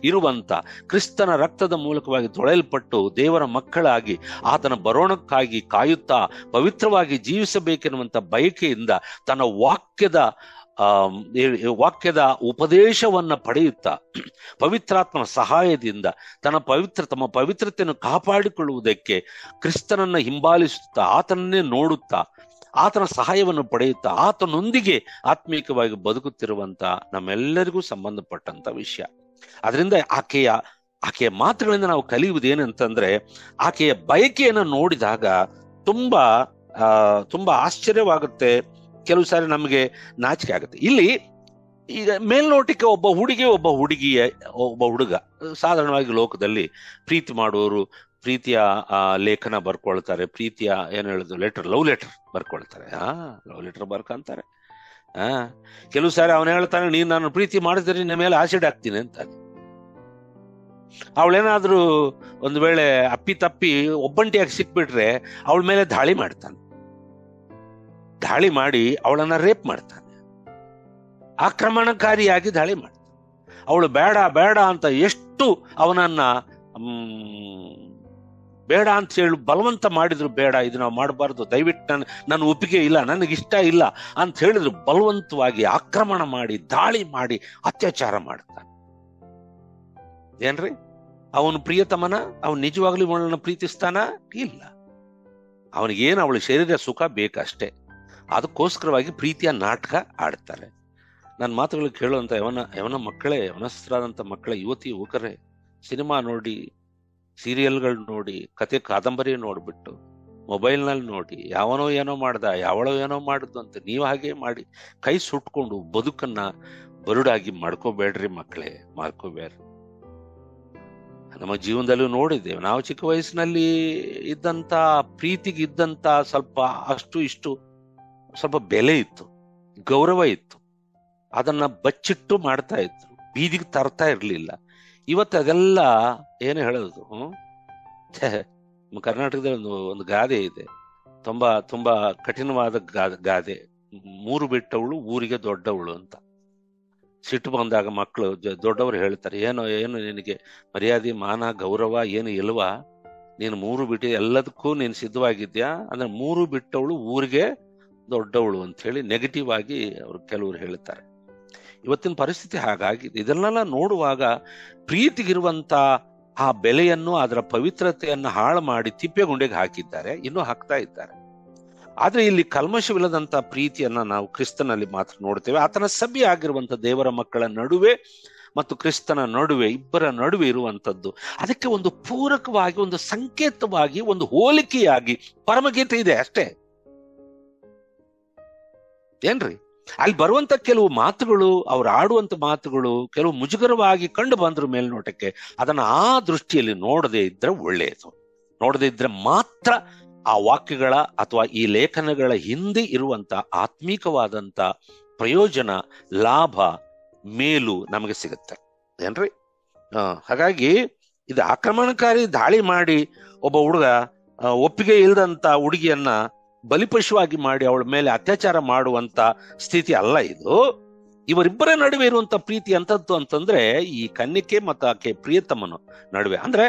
S1: ಇರುವಂತ ಕ್ರಿಸ್ತನ ರಕ್ತದ ಮೂಲಕವಾಗಿ ತೊಳೆಯಲ್ಪಟ್ಟು ದೇವರ ಮಕ್ಕಳಾಗಿ ಆತನ ಬರೋಣಕ್ಕಾಗಿ ಕಾಯುತ್ತಾ ಪವಿತ್ರವಾಗಿ ಜೀವಿಸಬೇಕೆನ್ನುವಂತ ಬಯಕೆಯಿಂದ ತನ್ನ ವಾಕ್ಯದ ಉಪದೇಶವನ್ನ ಪಡೆಯುತ್ತಾ ಪವಿತ್ರಾತ್ಮನ ಸಹಾಯದಿಂದ ತಮ್ಮ ಪವಿತ್ರತೆಯನ್ನು ಕಾಪಾಡಿಕೊಳ್ಳುವುದಕ್ಕೆ ಕ್ರಿಸ್ತನನ್ನ ಹಿಂಬಾಲಿಸುತ್ತಾ, ಆತನನ್ನೇ ನೋಡುತ್ತಾ, ಆತನ ಸಹಾಯವನ್ನು ಪಡೆಯುತ್ತಾ ಆತನೊಂದಿಗೆ ಆತ್ಮೀಕವಾಗಿ ಬದುಕುತ್ತಿರುವಂತ ನಮ್ಮೆಲ್ಲರಿಗೂ ಸಂಬಂಧಪಟ್ಟಂತ ವಿಷಯ. ಅದರಿಂದ ಆಕೆಯ ಮಾತುಗಳಿಂದ ನಾವು ಕಲಿಯುವುದೇನಂತಂದ್ರೆ, ಆಕೆಯ ಬಯಕೆಯನ್ನು ನೋಡಿದಾಗ ತುಂಬಾ ತುಂಬಾ ಆಶ್ಚರ್ಯವಾಗುತ್ತೆ. ಕೆಲವು ಸಾರಿ ನಮಗೆ ನಾಚಿಕೆ ಆಗುತ್ತೆ. ಇಲ್ಲಿ ಈಗ ಮೇಲ್ನೋಟಕ್ಕೆ ಒಬ್ಬ ಹುಡುಗ ಸಾಧಾರಣವಾಗಿ ಲೋಕದಲ್ಲಿ ಪ್ರೀತಿ ಮಾಡುವವರು ಪ್ರೀತಿಯ ಲೇಖನ ಬರ್ಕೊಳ್ತಾರೆ, ಪ್ರೀತಿಯ ಏನು ಹೇಳುದು ಲವ್ ಲೆಟರ್ ಬರ್ಕೊಳ್ತಾರೆ. ಲವ್ ಲೆಟರ್ ಬರ್ಕಂತಾರೆ. ಕೆಲವು ಸಾರಿ ಅವನು ಹೇಳ್ತಾನೆ, ನೀನ್ ನಾನು ಪ್ರೀತಿ ಮಾಡಿದ್ರೆ ನಿನ್ನ ಮೇಲೆ ಆಸಿಡ್ ಹಾಕ್ತೀನಿ ಅಂತಾನೆ. ಅವಳೇನಾದ್ರೂ ಒಂದು ವೇಳೆ ಅಪ್ಪಿ ತಪ್ಪಿ ಒಬ್ಬಂಟಿಯಾಗಿ ಸಿಕ್ಬಿಟ್ರೆ ಅವಳ ಮೇಲೆ ದಾಳಿ ಮಾಡ್ತಾನೆ. ದಾಳಿ ಮಾಡಿ ಅವಳನ್ನ ರೇಪ್ ಮಾಡ್ತಾನೆ, ಆಕ್ರಮಣಕಾರಿಯಾಗಿ ದಾಳಿ ಮಾಡ್ತಾನೆ. ಅವಳು ಬೇಡ ಬೇಡ ಅಂತ ಎಷ್ಟು ಅವನನ್ನ ಬೇಡ ಅಂತ ಹೇಳಿ ಬಲವಂತ ಮಾಡಿದ್ರು, ಬೇಡ ಇದು ನಾವು ಮಾಡಬಾರ್ದು, ದಯವಿಟ್ಟು ನನ್ನ ಒಪ್ಪಿಗೆ ಇಲ್ಲ, ನನಗಿಷ್ಟ ಇಲ್ಲ ಅಂತ ಹೇಳಿದ್ರು ಬಲವಂತವಾಗಿ ಆಕ್ರಮಣ ಮಾಡಿ ದಾಳಿ ಮಾಡಿ ಅತ್ಯಾಚಾರ ಮಾಡ್ತಾನೆ. ಏನ್ರಿ ಅವನು ಪ್ರಿಯತಮನ? ಅವನು ನಿಜವಾಗ್ಲೂ ಅವಳನ್ನ ಪ್ರೀತಿಸ್ತಾನ? ಇಲ್ಲ. ಅವನಿಗೇನು ಅವಳ ಶರೀರ ಸುಖ ಬೇಕಷ್ಟೇ. ಅದಕ್ಕೋಸ್ಕರವಾಗಿ ಪ್ರೀತಿಯ ನಾಟಕ ಆಡ್ತಾರೆ. ನನ್ನ ಮಾತುಗಳು ಕೇಳುವಂತ ಯವನ ಮಕ್ಕಳೇ, ಯವನಸ್ಥರಾದಂಥ ಮಕ್ಕಳೇ, ಯುವಕರೇ, ಸಿನಿಮಾ ನೋಡಿ, ಸೀರಿಯಲ್ಗಳು ನೋಡಿ, ಕತೆ ಕಾದಂಬರಿ ನೋಡ್ಬಿಟ್ಟು ಮೊಬೈಲ್ನಲ್ಲಿ ನೋಡಿ ಯಾವನೋ ಏನೋ ಮಾಡ್ದ, ಯಾವಳೋ ಏನೋ ಮಾಡುದು ಅಂತ ನೀವು ಹಾಗೆ ಮಾಡಿ ಕೈ ಸುಟ್ಕೊಂಡು ಬದುಕನ್ನ ಬರುಡಾಗಿ ಮಾಡ್ಕೋಬೇಡ್ರಿ ಮಕ್ಕಳೇ, ಮಾಡ್ಕೋಬೇಡ್ರಿ. ನಮ್ಮ ಜೀವನದಲ್ಲೂ ನೋಡಿದ್ದೇವೆ. ನಾವು ಚಿಕ್ಕ ವಯಸ್ಸಿನಲ್ಲಿ ಇದ್ದಂತ ಪ್ರೀತಿಗಿದ್ದಂತ ಸ್ವಲ್ಪ ಅಷ್ಟು ಇಷ್ಟು ಸ್ವಲ್ಪ ಬೆಲೆ ಇತ್ತು, ಗೌರವ ಇತ್ತು. ಅದನ್ನ ಬಚ್ಚಿಟ್ಟು ಮಾಡ್ತಾ ಇದ್ರು, ಬೀದಿಗೆ ತರ್ತಾ ಇರ್ಲಿಲ್ಲ. ಇವತ್ತು ಅದೆಲ್ಲ ಏನು ಹೇಳೋದು, ಕರ್ನಾಟಕದಲ್ಲಿ ಒಂದು ಗಾದೆ ಇದೆ, ತುಂಬಾ ಕಠಿಣವಾದ ಗಾದೆ, 3 ಬಿಟ್ಟವಳು ಊರಿಗೆ ದೊಡ್ಡವಳು ಅಂತ. ಸಿಟ್ಟು ಬಂದಾಗ ಮಕ್ಕಳು ದೊಡ್ಡವರು ಹೇಳ್ತಾರೆ, ಏನು ನಿನಗೆ ಮರ್ಯಾದೆ ಮಾನ ಗೌರವ ಏನು ಇಲ್ವಾ, ನೀನು 3 ಬಿಟ್ಟು ಎಲ್ಲದಕ್ಕೂ ನೀನು ಸಿದ್ಧವಾಗಿದ್ಯಾ ಅಂದ್ರೆ 3 ಬಿಟ್ಟವಳು ಊರಿಗೆ ದೊಡ್ಡವಳು ಅಂತ ಹೇಳಿ ನೆಗೆಟಿವ್ ಆಗಿ ಅವ್ರು ಕೆಲವರು ಹೇಳ್ತಾರೆ. ಇವತ್ತಿನ ಪರಿಸ್ಥಿತಿ ಹಾಗಾಗಿದೆ. ಇದನ್ನೆಲ್ಲ ನೋಡುವಾಗ ಪ್ರೀತಿಗಿರುವಂತ ಆ ಬೆಲೆಯನ್ನು, ಅದರ ಪವಿತ್ರತೆಯನ್ನು ಹಾಳು ಮಾಡಿ ತಿಪ್ಪೆಗುಂಡೆಗೆ ಹಾಕಿದ್ದಾರೆ, ಇನ್ನೂ ಹಾಕ್ತಾ ಇದ್ದಾರೆ. ಆದ್ರೆ ಇಲ್ಲಿ ಕಲ್ಮಶವಿಲ್ಲದಂತ ಪ್ರೀತಿಯನ್ನ ನಾವು ಕ್ರಿಸ್ತನಲ್ಲಿ ಮಾತ್ರ ನೋಡ್ತೇವೆ. ಆತನ ಸಭೆ ಆಗಿರುವಂತ ದೇವರ ಮಕ್ಕಳ ನಡುವೆ ಮತ್ತು ಕ್ರಿಸ್ತನ ನಡುವೆ, ಇಬ್ಬರ ನಡುವೆ ಇರುವಂತದ್ದು. ಅದಕ್ಕೆ ಒಂದು ಪೂರಕವಾಗಿ, ಒಂದು ಸಂಕೇತವಾಗಿ, ಒಂದು ಹೋಲಿಕೆಯಾಗಿ ಪರಮಗೀತೆ ಇದೆ ಅಷ್ಟೇ. ಏನ್ರಿ ಅಲ್ಲಿ ಬರುವಂತ ಕೆಲವು ಮಾತುಗಳು, ಅವ್ರು ಆಡುವಂತ ಮಾತುಗಳು ಕೆಲವು ಮುಜುಗರವಾಗಿ ಕಂಡು ಬಂದ್ರು ಮೇಲ್ನೋಟಕ್ಕೆ. ಅದನ್ನ ಆ ದೃಷ್ಟಿಯಲ್ಲಿ ನೋಡದೇ ಇದ್ರೆ ಒಳ್ಳೆಯದು. ನೋಡದೇ ಇದ್ರೆ ಮಾತ್ರ ಆ ವಾಕ್ಯಗಳ ಅಥವಾ ಈ ಲೇಖನಗಳ ಹಿಂದೆ ಇರುವಂತ ಆತ್ಮೀಕವಾದಂತ ಪ್ರಯೋಜನ, ಲಾಭ, ಮೇಲು ನಮಗೆ ಸಿಗುತ್ತೆ. ಏನ್ರಿ ಹಾಗಾಗಿ ಇದು ಆಕ್ರಮಣಕಾರಿ ದಾಳಿ ಮಾಡಿ ಒಬ್ಬ ಹುಡುಗ ಒಪ್ಪಿಗೆ ಇಲ್ಲದಂತ ಹುಡುಗಿಯನ್ನ ಬಲಿಪಶುವಾಗಿ ಮಾಡಿ ಅವಳ ಮೇಲೆ ಅತ್ಯಾಚಾರ ಮಾಡುವಂತ ಸ್ಥಿತಿ ಅಲ್ಲ ಇದು. ಇವರಿಬ್ಬರ ನಡುವೆ ಇರುವಂತ ಪ್ರೀತಿ ಅಂತದ್ದು ಅಂತಂದ್ರೆ ಈ ಕನ್ನಿಕೆ ಮತ್ತು ಆಕೆ ಪ್ರಿಯತಮನ ನಡುವೆ, ಅಂದ್ರೆ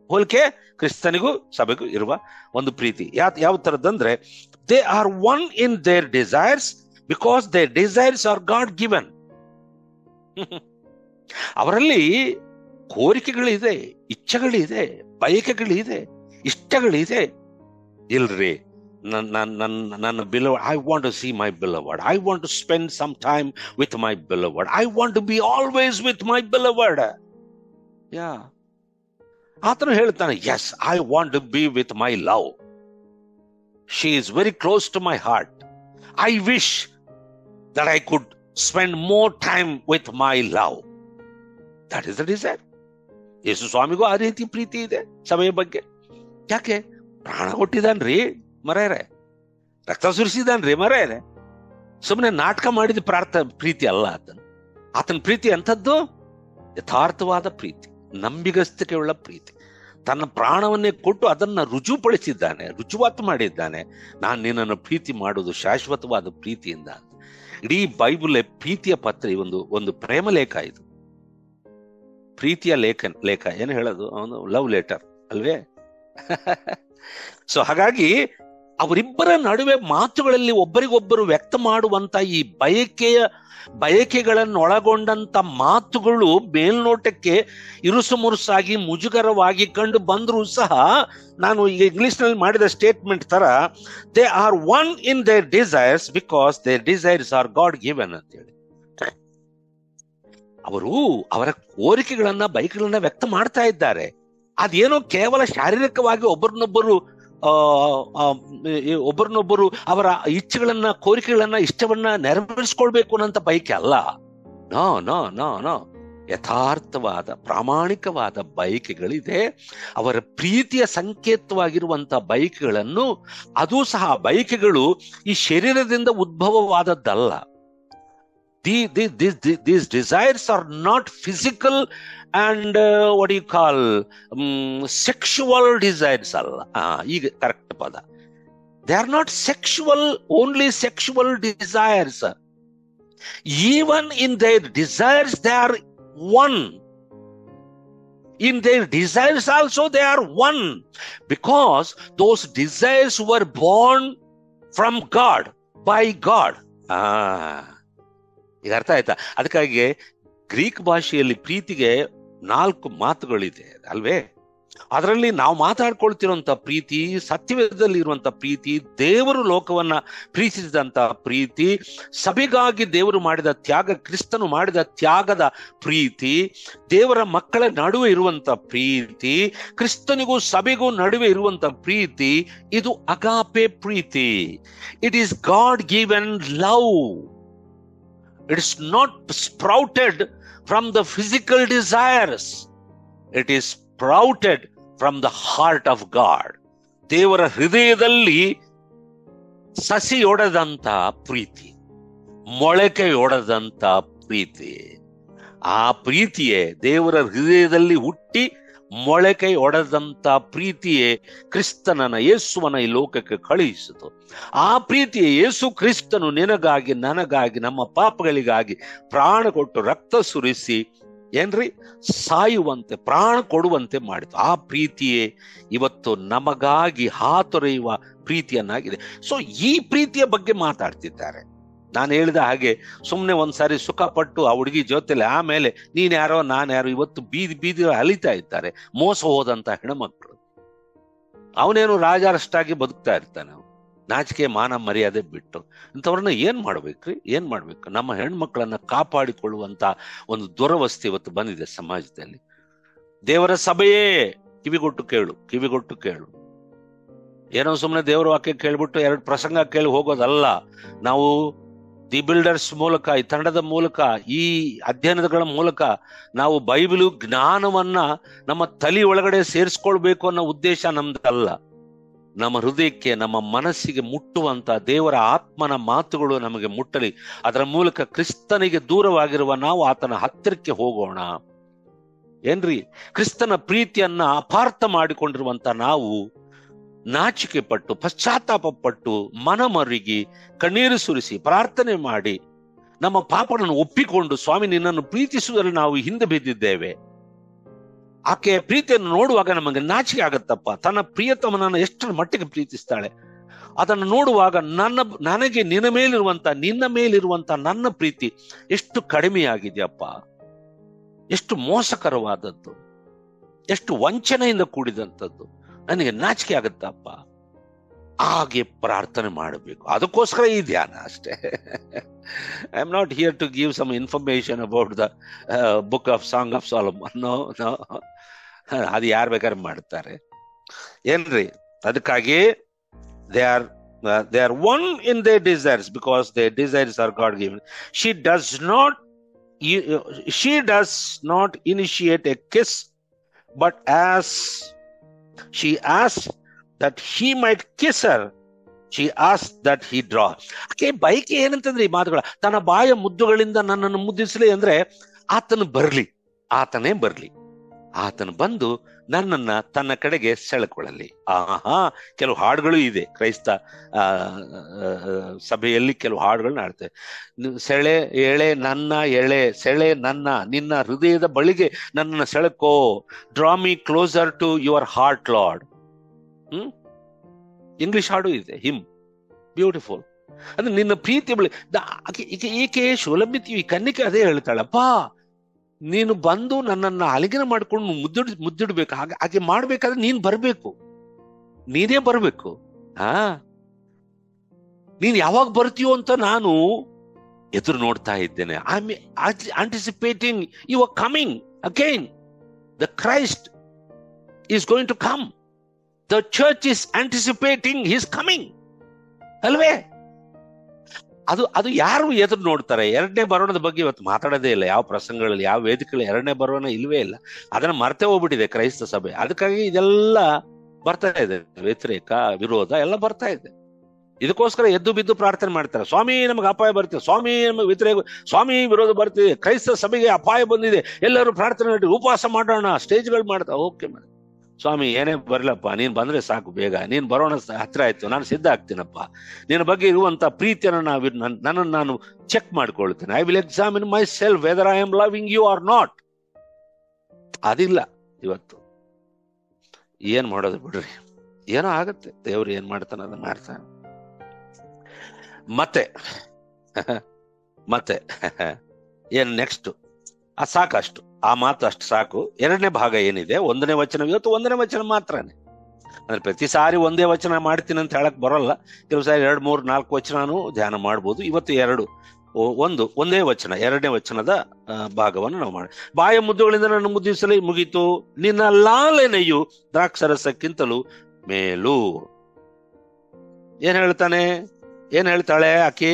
S1: ಹೋಲಿಕೆ ಕ್ರಿಸ್ತನಿಗೂ ಸಭೆಗೂ ಇರುವ ಒಂದು ಪ್ರೀತಿ. ಯಾವ ತರದಂದ್ರೆ, they are one in their desires because their desires are God given. ಅವರಲ್ಲಿ ಕೋರಿಕೆಗಳಿದೆ, ಇಚ್ಛೆಗಳಿದೆ, ಬಯಕೆಗಳಿದೆ, ಇಷ್ಟಗಳಿದೆ. ಇಲ್ರಿ, ನನ್ನ beloved, I want to see my beloved. I want to spend some time with my beloved. I want to be always with my beloved. Yeah. ಆತನು ಹೇಳ್ತಾನೆ, yes, I want to be with my love. She is very close to my heart. I wish that I could spend more time with my love. That is the desire. ಯೇಸು ಸ್ವಾಮಿಗೂ ಆ ರೀತಿ ಪ್ರೀತಿ ಇದೆ ಸಭೆಯ ಬಗ್ಗೆ. ಯಾಕೆ? ಪ್ರಾಣ ಕೊಟ್ಟಿದ್ದಾನ್ರಿ ಮರೆಯರೆ, ರಕ್ತ ಸುರಿಸಿದಾನ್ರಿ ಮರೆಯರೆ. ಸುಮ್ಮನೆ ನಾಟಕ ಮಾಡಿದ ಪ್ರೀತಿ ಅಲ್ಲ ಆತನ ಪ್ರೀತಿ ಅಂಥದ್ದು ಯಥಾರ್ಥವಾದ ಪ್ರೀತಿ, ನಂಬಿಗಸ್ತಿಕೆ ಉಳ್ಳ ಪ್ರೀತಿ. ತನ್ನ ಪ್ರಾಣವನ್ನೇ ಕೊಟ್ಟು ಅದನ್ನ ರುಜುಪಡಿಸಿದ್ದಾನೆ, ರುಜುವಾತು ಮಾಡಿದ್ದಾನೆ. ನಾನು ನಿನ್ನನ್ನು ಪ್ರೀತಿ ಮಾಡುವುದು ಶಾಶ್ವತವಾದ ಪ್ರೀತಿಯಿಂದ. ಇಡೀ ಬೈಬಲ್ ಪ್ರೀತಿಯ ಪತ್ರ, ಒಂದು ಪ್ರೇಮ ಲೇಖ ಇದು, ಪ್ರೀತಿಯ ಲೇಖ ಏನು ಹೇಳೋದು, ಅವನು ಲವ್ ಲೆಟರ್ ಅಲ್ವೇ? ಸೊ ಹಾಗಾಗಿ ಅವರಿಬ್ಬರ ನಡುವೆ ಮಾತುಗಳಲ್ಲಿ ಒಬ್ಬರಿಗೊಬ್ಬರು ವ್ಯಕ್ತ ಮಾಡುವಂತ ಈ ಬಯಕೆಗಳನ್ನು ಒಳಗೊಂಡಂತ ಮಾತುಗಳು ಮೇಲ್ನೋಟಕ್ಕೆ ಇರುಸು ಮುರುಸಾಗಿ ಮುಜುಗರವಾಗಿ ಕಂಡು ಬಂದರೂ ಸಹ, ನಾನು ಈಗ ಇಂಗ್ಲಿಷ್ ನಲ್ಲಿ ಮಾಡಿದ ಸ್ಟೇಟ್ಮೆಂಟ್ ತರ, they are one in their desires because their desires are God given ಅಂತೇಳಿ. ಅವರು ಅವರ ಕೋರಿಕೆಗಳನ್ನ ಬಯಕೆಗಳನ್ನ ವ್ಯಕ್ತ ಮಾಡ್ತಾ ಇದ್ದಾರೆ. ಅದೇನೋ ಕೇವಲ ಶಾರೀರಿಕವಾಗಿ ಒಬ್ಬರನ್ನೊಬ್ಬರು ಅವರ ಇಚ್ಛೆಗಳನ್ನ, ಕೋರಿಕೆಗಳನ್ನ, ಇಷ್ಟವನ್ನ ನೆರವೇರಿಸ್ಕೊಳ್ಬೇಕು ಅನ್ನೋಂಥ ಬಯಕೆ ಅಲ್ಲ. ನೋ ನೋ ನೋ ನೋ ಯಥಾರ್ಥವಾದ ಪ್ರಾಮಾಣಿಕವಾದ ಬಯಕೆಗಳಿದೆ. ಅವರ ಪ್ರೀತಿಯ ಸಂಕೇತವಾಗಿರುವಂತ ಬಯಕೆಗಳನ್ನು, ಅದು ಸಹ ಬಯಕೆಗಳು ಈ ಶರೀರದಿಂದ ಉದ್ಭವವಾದದ್ದಲ್ಲ. These desires are not physical and what do you call sexual desires alla. ಈಗ ಕರೆಕ್ಟ್ ಪದ. They are not only sexual desires. Even in their desires they are one. In their desires also they are one, because those desires were born from God, by God. ಈಗ ಅರ್ಥ ಆಯ್ತಾ? ಅದಕ್ಕಾಗಿ Greek ಭಾಷೆಯಲ್ಲಿ ಪ್ರೀತಿಗೆ 4 ಮಾತುಗಳಿದೆ ಅಲ್ವೇ? ಅದರಲ್ಲಿ ನಾವು ಮಾತಾಡ್ಕೊಳ್ತಿರುವಂತ ಪ್ರೀತಿ, ಸತ್ಯವೇದದಲ್ಲಿ ಇರುವಂತ ಪ್ರೀತಿ, ದೇವರು ಲೋಕವನ್ನ ಪ್ರೀತಿಸಿದಂತ ಪ್ರೀತಿ, ಸಭೆಗಾಗಿ ದೇವರು ಮಾಡಿದ ತ್ಯಾಗ, ಕ್ರಿಸ್ತನು ಮಾಡಿದ ತ್ಯಾಗದ ಪ್ರೀತಿ, ದೇವರ ಮಕ್ಕಳ ನಡುವೆ ಇರುವಂತ ಪ್ರೀತಿ, ಕ್ರಿಸ್ತನಿಗೂ ಸಭೆಗೂ ನಡುವೆ ಇರುವಂತ ಪ್ರೀತಿ, ಇದು ಅಗಾಪೆ ಪ್ರೀತಿ. It is God given love. It is not sprouted from the physical desires. It is sprouted from the heart of God. ದೇವರ ಹೃದಯದಲ್ಲಿ ಸಸಿಯೊಡೆದಂತ ಪ್ರೀತಿ, ಮೊಳಕೆಯೊಡೆದಂತ ಪ್ರೀತಿ. ಆ ಪ್ರೀತಿಯೇ ದೇವರ ಹೃದಯದಲ್ಲಿ ಹುಟ್ಟಿ ಮೊಳಕೆ ಒಡೆದಂತ ಪ್ರೀತಿಯೇ ಕ್ರಿಸ್ತನನ್ನ, ಯೇಸುವನ ಈ ಲೋಕಕ್ಕೆ ಕಳುಹಿಸಿತು. ಆ ಪ್ರೀತಿಯೇ ಯೇಸು ಕ್ರಿಸ್ತನು ನಿನಗಾಗಿ, ನನಗಾಗಿ, ನಮ್ಮ ಪಾಪಗಳಿಗಾಗಿ ಪ್ರಾಣ ಕೊಟ್ಟು ರಕ್ತ ಸುರಿಸಿ ಸಾಯುವಂತೆ, ಪ್ರಾಣ ಕೊಡುವಂತೆ ಮಾಡಿತು. ಆ ಪ್ರೀತಿಯೇ ಇವತ್ತು ನಮಗಾಗಿ ಹಾತೊರೆಯುವ ಪ್ರೀತಿಯನ್ನಾಗಿದೆ. ಸೊ ಈ ಪ್ರೀತಿಯ ಬಗ್ಗೆ ಮಾತಾಡ್ತಿದ್ದಾರೆ. ನಾನು ಹೇಳಿದ ಹಾಗೆ ಸುಮ್ಮನೆ ಒಂದ್ಸಾರಿ ಸುಖ ಪಟ್ಟು ಆ ಹುಡುಗಿ ಜೊತೆಲಿ ಆಮೇಲೆ ನೀನ್ ಯಾರೋ ನಾನು ಯಾರೋ, ಇವತ್ತು ಬೀದಿ ಅಲಿತಾ ಇದ್ದಾರೆ ಮೋಸ ಹೋದಂತ ಹೆಣ್ಮಕ್ಳು. ಅವನೇನು ರಾಜಾರಷ್ಟಾಗಿ ಬದುಕ್ತಾ ಇರ್ತಾನೆ, ನಾಚಿಕೆ ಮಾನ ಮರ್ಯಾದೆ ಬಿಟ್ಟು. ಇಂಥವ್ರನ್ನ ಏನ್ ಮಾಡ್ಬೇಕ್ರಿ? ಏನ್ ಮಾಡ್ಬೇಕು? ನಮ್ಮ ಹೆಣ್ಮಕ್ಳನ್ನ ಕಾಪಾಡಿಕೊಳ್ಳುವಂತ ಒಂದು ದುರವಸ್ಥೆ ಇವತ್ತು ಬಂದಿದೆ ಸಮಾಜದಲ್ಲಿ. ದೇವರ ಸಭೆಯೇ ಕಿವಿಗೊಟ್ಟು ಕೇಳು. ಏನೋ ಸುಮ್ಮನೆ ದೇವರ ವಾಕ್ಯ ಕೇಳ್ಬಿಟ್ಟು 2 ಪ್ರಸಂಗ ಕೇಳಿ ಹೋಗೋದಲ್ಲ. ನಾವು ದಿ ಬಿಲ್ಡರ್ಸ್ ಮೂಲಕ, ಈ ತಂಡದ ಮೂಲಕ, ಈ ಅಧ್ಯಯನಗಳ ಮೂಲಕ ನಾವು ಬೈಬಲು ಜ್ಞಾನವನ್ನ ನಮ್ಮ ತಲೆ ಒಳಗಡೆ ಸೇರಿಸ್ಕೊಳ್ಬೇಕು ಅನ್ನೋ ಉದ್ದೇಶ ನಮ್ದಲ್ಲ. ನಮ್ಮ ಹೃದಯಕ್ಕೆ, ನಮ್ಮ ಮನಸ್ಸಿಗೆ ಮುಟ್ಟುವಂತ ದೇವರ ಆತ್ಮನ ಮಾತುಗಳು ನಮಗೆ ಮುಟ್ಟಲಿ. ಅದರ ಮೂಲಕ ಕ್ರಿಸ್ತನಿಗೆ ದೂರವಾಗಿರುವ ನಾವು ಆತನ ಹತ್ತಿರಕ್ಕೆ ಹೋಗೋಣ. ಕ್ರಿಸ್ತನ ಪ್ರೀತಿಯನ್ನ ಅಪಾರ್ಥ ಮಾಡಿಕೊಂಡಿರುವಂತ ನಾವು ನಾಚಿಕೆ ಪಟ್ಟು, ಪಶ್ಚಾತ್ತಾಪ ಪಟ್ಟು, ಮನಮರುಗಿ, ಕಣ್ಣೀರು ಸುರಿಸಿ, ಪ್ರಾರ್ಥನೆ ಮಾಡಿ, ನಮ್ಮ ಪಾಪಗಳನ್ನು ಒಪ್ಪಿಕೊಂಡು, ಸ್ವಾಮಿ ನಿನ್ನನ್ನು ಪ್ರೀತಿಸುವುದರಲ್ಲಿ ನಾವು ಹಿಂದೆ ಬಿದ್ದಿದ್ದೇವೆ, ಆಕೆಯ ಪ್ರೀತಿಯನ್ನು ನೋಡುವಾಗ ನಮಗೆ ನಾಚಿಕೆ ಆಗತ್ತಪ್ಪ, ತನ್ನ ಪ್ರಿಯತಮನನ್ನು ಎಷ್ಟರ ಮಟ್ಟಿಗೆ ಪ್ರೀತಿಸ್ತಾಳೆ, ಅದನ್ನು ನೋಡುವಾಗ ನನಗೆ ನಿನ್ನ ಮೇಲಿರುವಂತ ನನ್ನ ಪ್ರೀತಿ ಎಷ್ಟು ಕಡಿಮೆಯಾಗಿದೆಯಪ್ಪ, ಎಷ್ಟು ಮೋಸಕರವಾದದ್ದು, ಎಷ್ಟು ವಂಚನೆಯಿಂದ ಕೂಡಿದಂಥದ್ದು, ನನಗೆ ನಾಚಿಕೆ ಆಗತ್ತಪ್ಪ. ಹಾಗೆ ಪ್ರಾರ್ಥನೆ ಮಾಡಬೇಕು. ಅದಕ್ಕೋಸ್ಕರ ಈ ಧ್ಯಾನ ಅಷ್ಟೇ. I am not here to give some information about the book of Song of Solomon. No, ಅದು ಯಾರು ಬೇಕಾದ್ರೆ ಮಾಡ್ತಾರೆ. ಅದಕ್ಕಾಗಿ they are one in their desires because their desires are God given. She does not initiate a kiss, but as she asks that he might kiss her, she asks that he draw. ಆಕೆ bike ಏನಂತಂದ್ರೆ ಈ ಮಾತುಗಳ, ತನ್ನ ಬಾಯ ಮುದ್ದುಗಳಿಂದ ನನ್ನನ್ನು ಮುದ್ದಿಸಲಿ ಅಂದ್ರೆ ಆತನೇ ಬರ್ಲಿ, ಆತನು ಬಂದು ನನ್ನನ್ನ ತನ್ನ ಕಡೆಗೆ ಸೆಳೆಕೊಳ್ಳಲಿ. ಕೆಲವು ಹಾಡುಗಳು ಇದೆ ಕ್ರೈಸ್ತ ಸಭೆಯಲ್ಲಿ, ಕೆಲವು ಹಾಡುಗಳನ್ನ ಆಡ್ತೇವೆ. ಸೆಳೆ ನನ್ನ ನಿನ್ನ ಹೃದಯದ ಬಳಿಗೆ ನನ್ನನ್ನು ಸೆಳೆಕೋ, draw me closer to your heart Lord. English ಹಾಡು ಇದೆ, ಹಿಮ್, ಬ್ಯೂಟಿಫುಲ್. ಅಂದ್ರೆ ನಿನ್ನ ಪ್ರೀತಿ ಈಕೆ ಶೂಲಂಬಿತಿ ಕನ್ನಿಕೆ ಅದೇ ಹೇಳ್ತಾಳಪ್ಪ, ನೀನು ಬಂದು ನನ್ನನ್ನ ಆಲಿಂಗನ ಮಾಡ್ಕೊಂಡು ಮುದ್ದಿಡ್ಬೇಕು, ಹಾಗೆ ಮಾಡ್ಬೇಕಾದ್ರೆ ನೀನ್ ಬರ್ಬೇಕು, ನೀನೇ ಬರ್ಬೇಕು. ನೀನ್ ಯಾವಾಗ ಬರ್ತೀಯೋ ಅಂತ ನಾನು ಎದುರು ನೋಡ್ತಾ ಇದ್ದೇನೆ. I am anticipating you are coming again. The Christ is going to come. The church is anticipating his coming ಅಲ್ವೇ? ಅದು ಯಾರು ಎದುರು ನೋಡ್ತಾರೆ? ಎರಡನೇ ಬರೋಣದ ಬಗ್ಗೆ ಇವತ್ತು ಮಾತಾಡೋದೇ ಇಲ್ಲ ಯಾವ ಪ್ರಸಂಗಗಳಲ್ಲಿ, ಯಾವ ವೇದಿಕೆಗಳಲ್ಲಿ ಎರಡನೇ ಬರೋಣ ಇಲ್ವೇ ಇಲ್ಲ. ಅದನ್ನ ಮರ್ತೇ ಹೋಗ್ಬಿಟ್ಟಿದೆ ಕ್ರೈಸ್ತ ಸಭೆ. ಅದಕ್ಕಾಗಿ ಇದೆಲ್ಲ ಬರ್ತಾ ಇದೆ, ವ್ಯತಿರೇಕ, ವಿರೋಧ ಎಲ್ಲ ಬರ್ತಾ ಇದೆ. ಇದಕ್ಕೋಸ್ಕರ ಎದ್ದು ಬಿದ್ದು ಪ್ರಾರ್ಥನೆ ಮಾಡ್ತಾರೆ, ಸ್ವಾಮಿ ನಮಗೆ ಅಪಾಯ ಬರ್ತಿದೆ, ಸ್ವಾಮಿ ನಮಗೆ ವ್ಯತಿರೇಕ, ಸ್ವಾಮಿ ವಿರೋಧ ಬರ್ತಿದೆ, ಕ್ರೈಸ್ತ ಸಭೆಗೆ ಅಪಾಯ ಬಂದಿದೆ, ಎಲ್ಲರೂ ಪ್ರಾರ್ಥನೆ ಮಾಡಿ ಉಪವಾಸ ಮಾಡೋಣ, ಸ್ಟೇಜ್ಗಳು ಮಾಡ್ತಾ. ಓಕೆ ಮಾಡಿ ಸ್ವಾಮಿ, ಏನೇ ಬರ್ಲಪ್ಪ, ನೀನ್ ಬಂದ್ರೆ ಸಾಕು, ಬೇಗ ನೀನ್ ಬರೋಣ ಹತ್ರ ಆಯ್ತು, ನಾನು ಸಿದ್ಧ ಆಗ್ತೀನಪ್ಪ, ನಿನ್ನ ಬಗ್ಗೆ ಇರುವಂತ ಪ್ರೀತಿಯನ್ನು ನನ್ನನ್ನು ನಾನು ಚೆಕ್ ಮಾಡ್ಕೊಳ್ತೇನೆ. I will examine myself whether I am loving you or not. ಅದಿಲ್ಲ ಇವತ್ತು. ಏನ್ ಮಾಡೋದು ಬಿಡ್ರಿ, ಏನೋ ಆಗತ್ತೆ, ದೇವ್ರು ಏನ್ ಮಾಡ್ತಾನ ಅದನ್ನ ಮಾಡ್ತಾನೆ. ಮತ್ತೆ ಏನ್ ನೆಕ್ಸ್ಟ್? ಸಾಕಷ್ಟು, ಆ ಮಾತು ಅಷ್ಟು ಸಾಕು. ಎರಡನೇ ಭಾಗ ಏನಿದೆ, ಒಂದನೇ ವಚನ. ಇವತ್ತು ಒಂದನೇ ವಚನ ಮಾತ್ರನೇ, ಅಂದ್ರೆ ಪ್ರತಿ ಸಾರಿ ಒಂದೇ ವಚನ ಮಾಡ್ತೀನಿ ಅಂತ ಹೇಳಕ್ ಬರೋಲ್ಲ. ಕೆಲವು ಸಾರಿ 2, 3, 4 ವಚನನೂ ಧ್ಯಾನ ಮಾಡ್ಬೋದು. ಇವತ್ತು ಒಂದೇ ವಚನ, ಎರಡನೇ ವಚನದ ಭಾಗವನ್ನು ನಾವು ಮಾಡಿ. ಬಾಯ ಮುದ್ದುಗಳಿಂದ ನನ್ನ ಮುದ್ದಿಸಲಿ ಮುಗೀತು, ನಿನ್ನ ಲಾಲನೆಯು ದ್ರಾಕ್ಷರಸಕ್ಕಿಂತಲೂ ಮೇಲು. ಏನ್ ಹೇಳ್ತಾಳೆ ಆಕೆ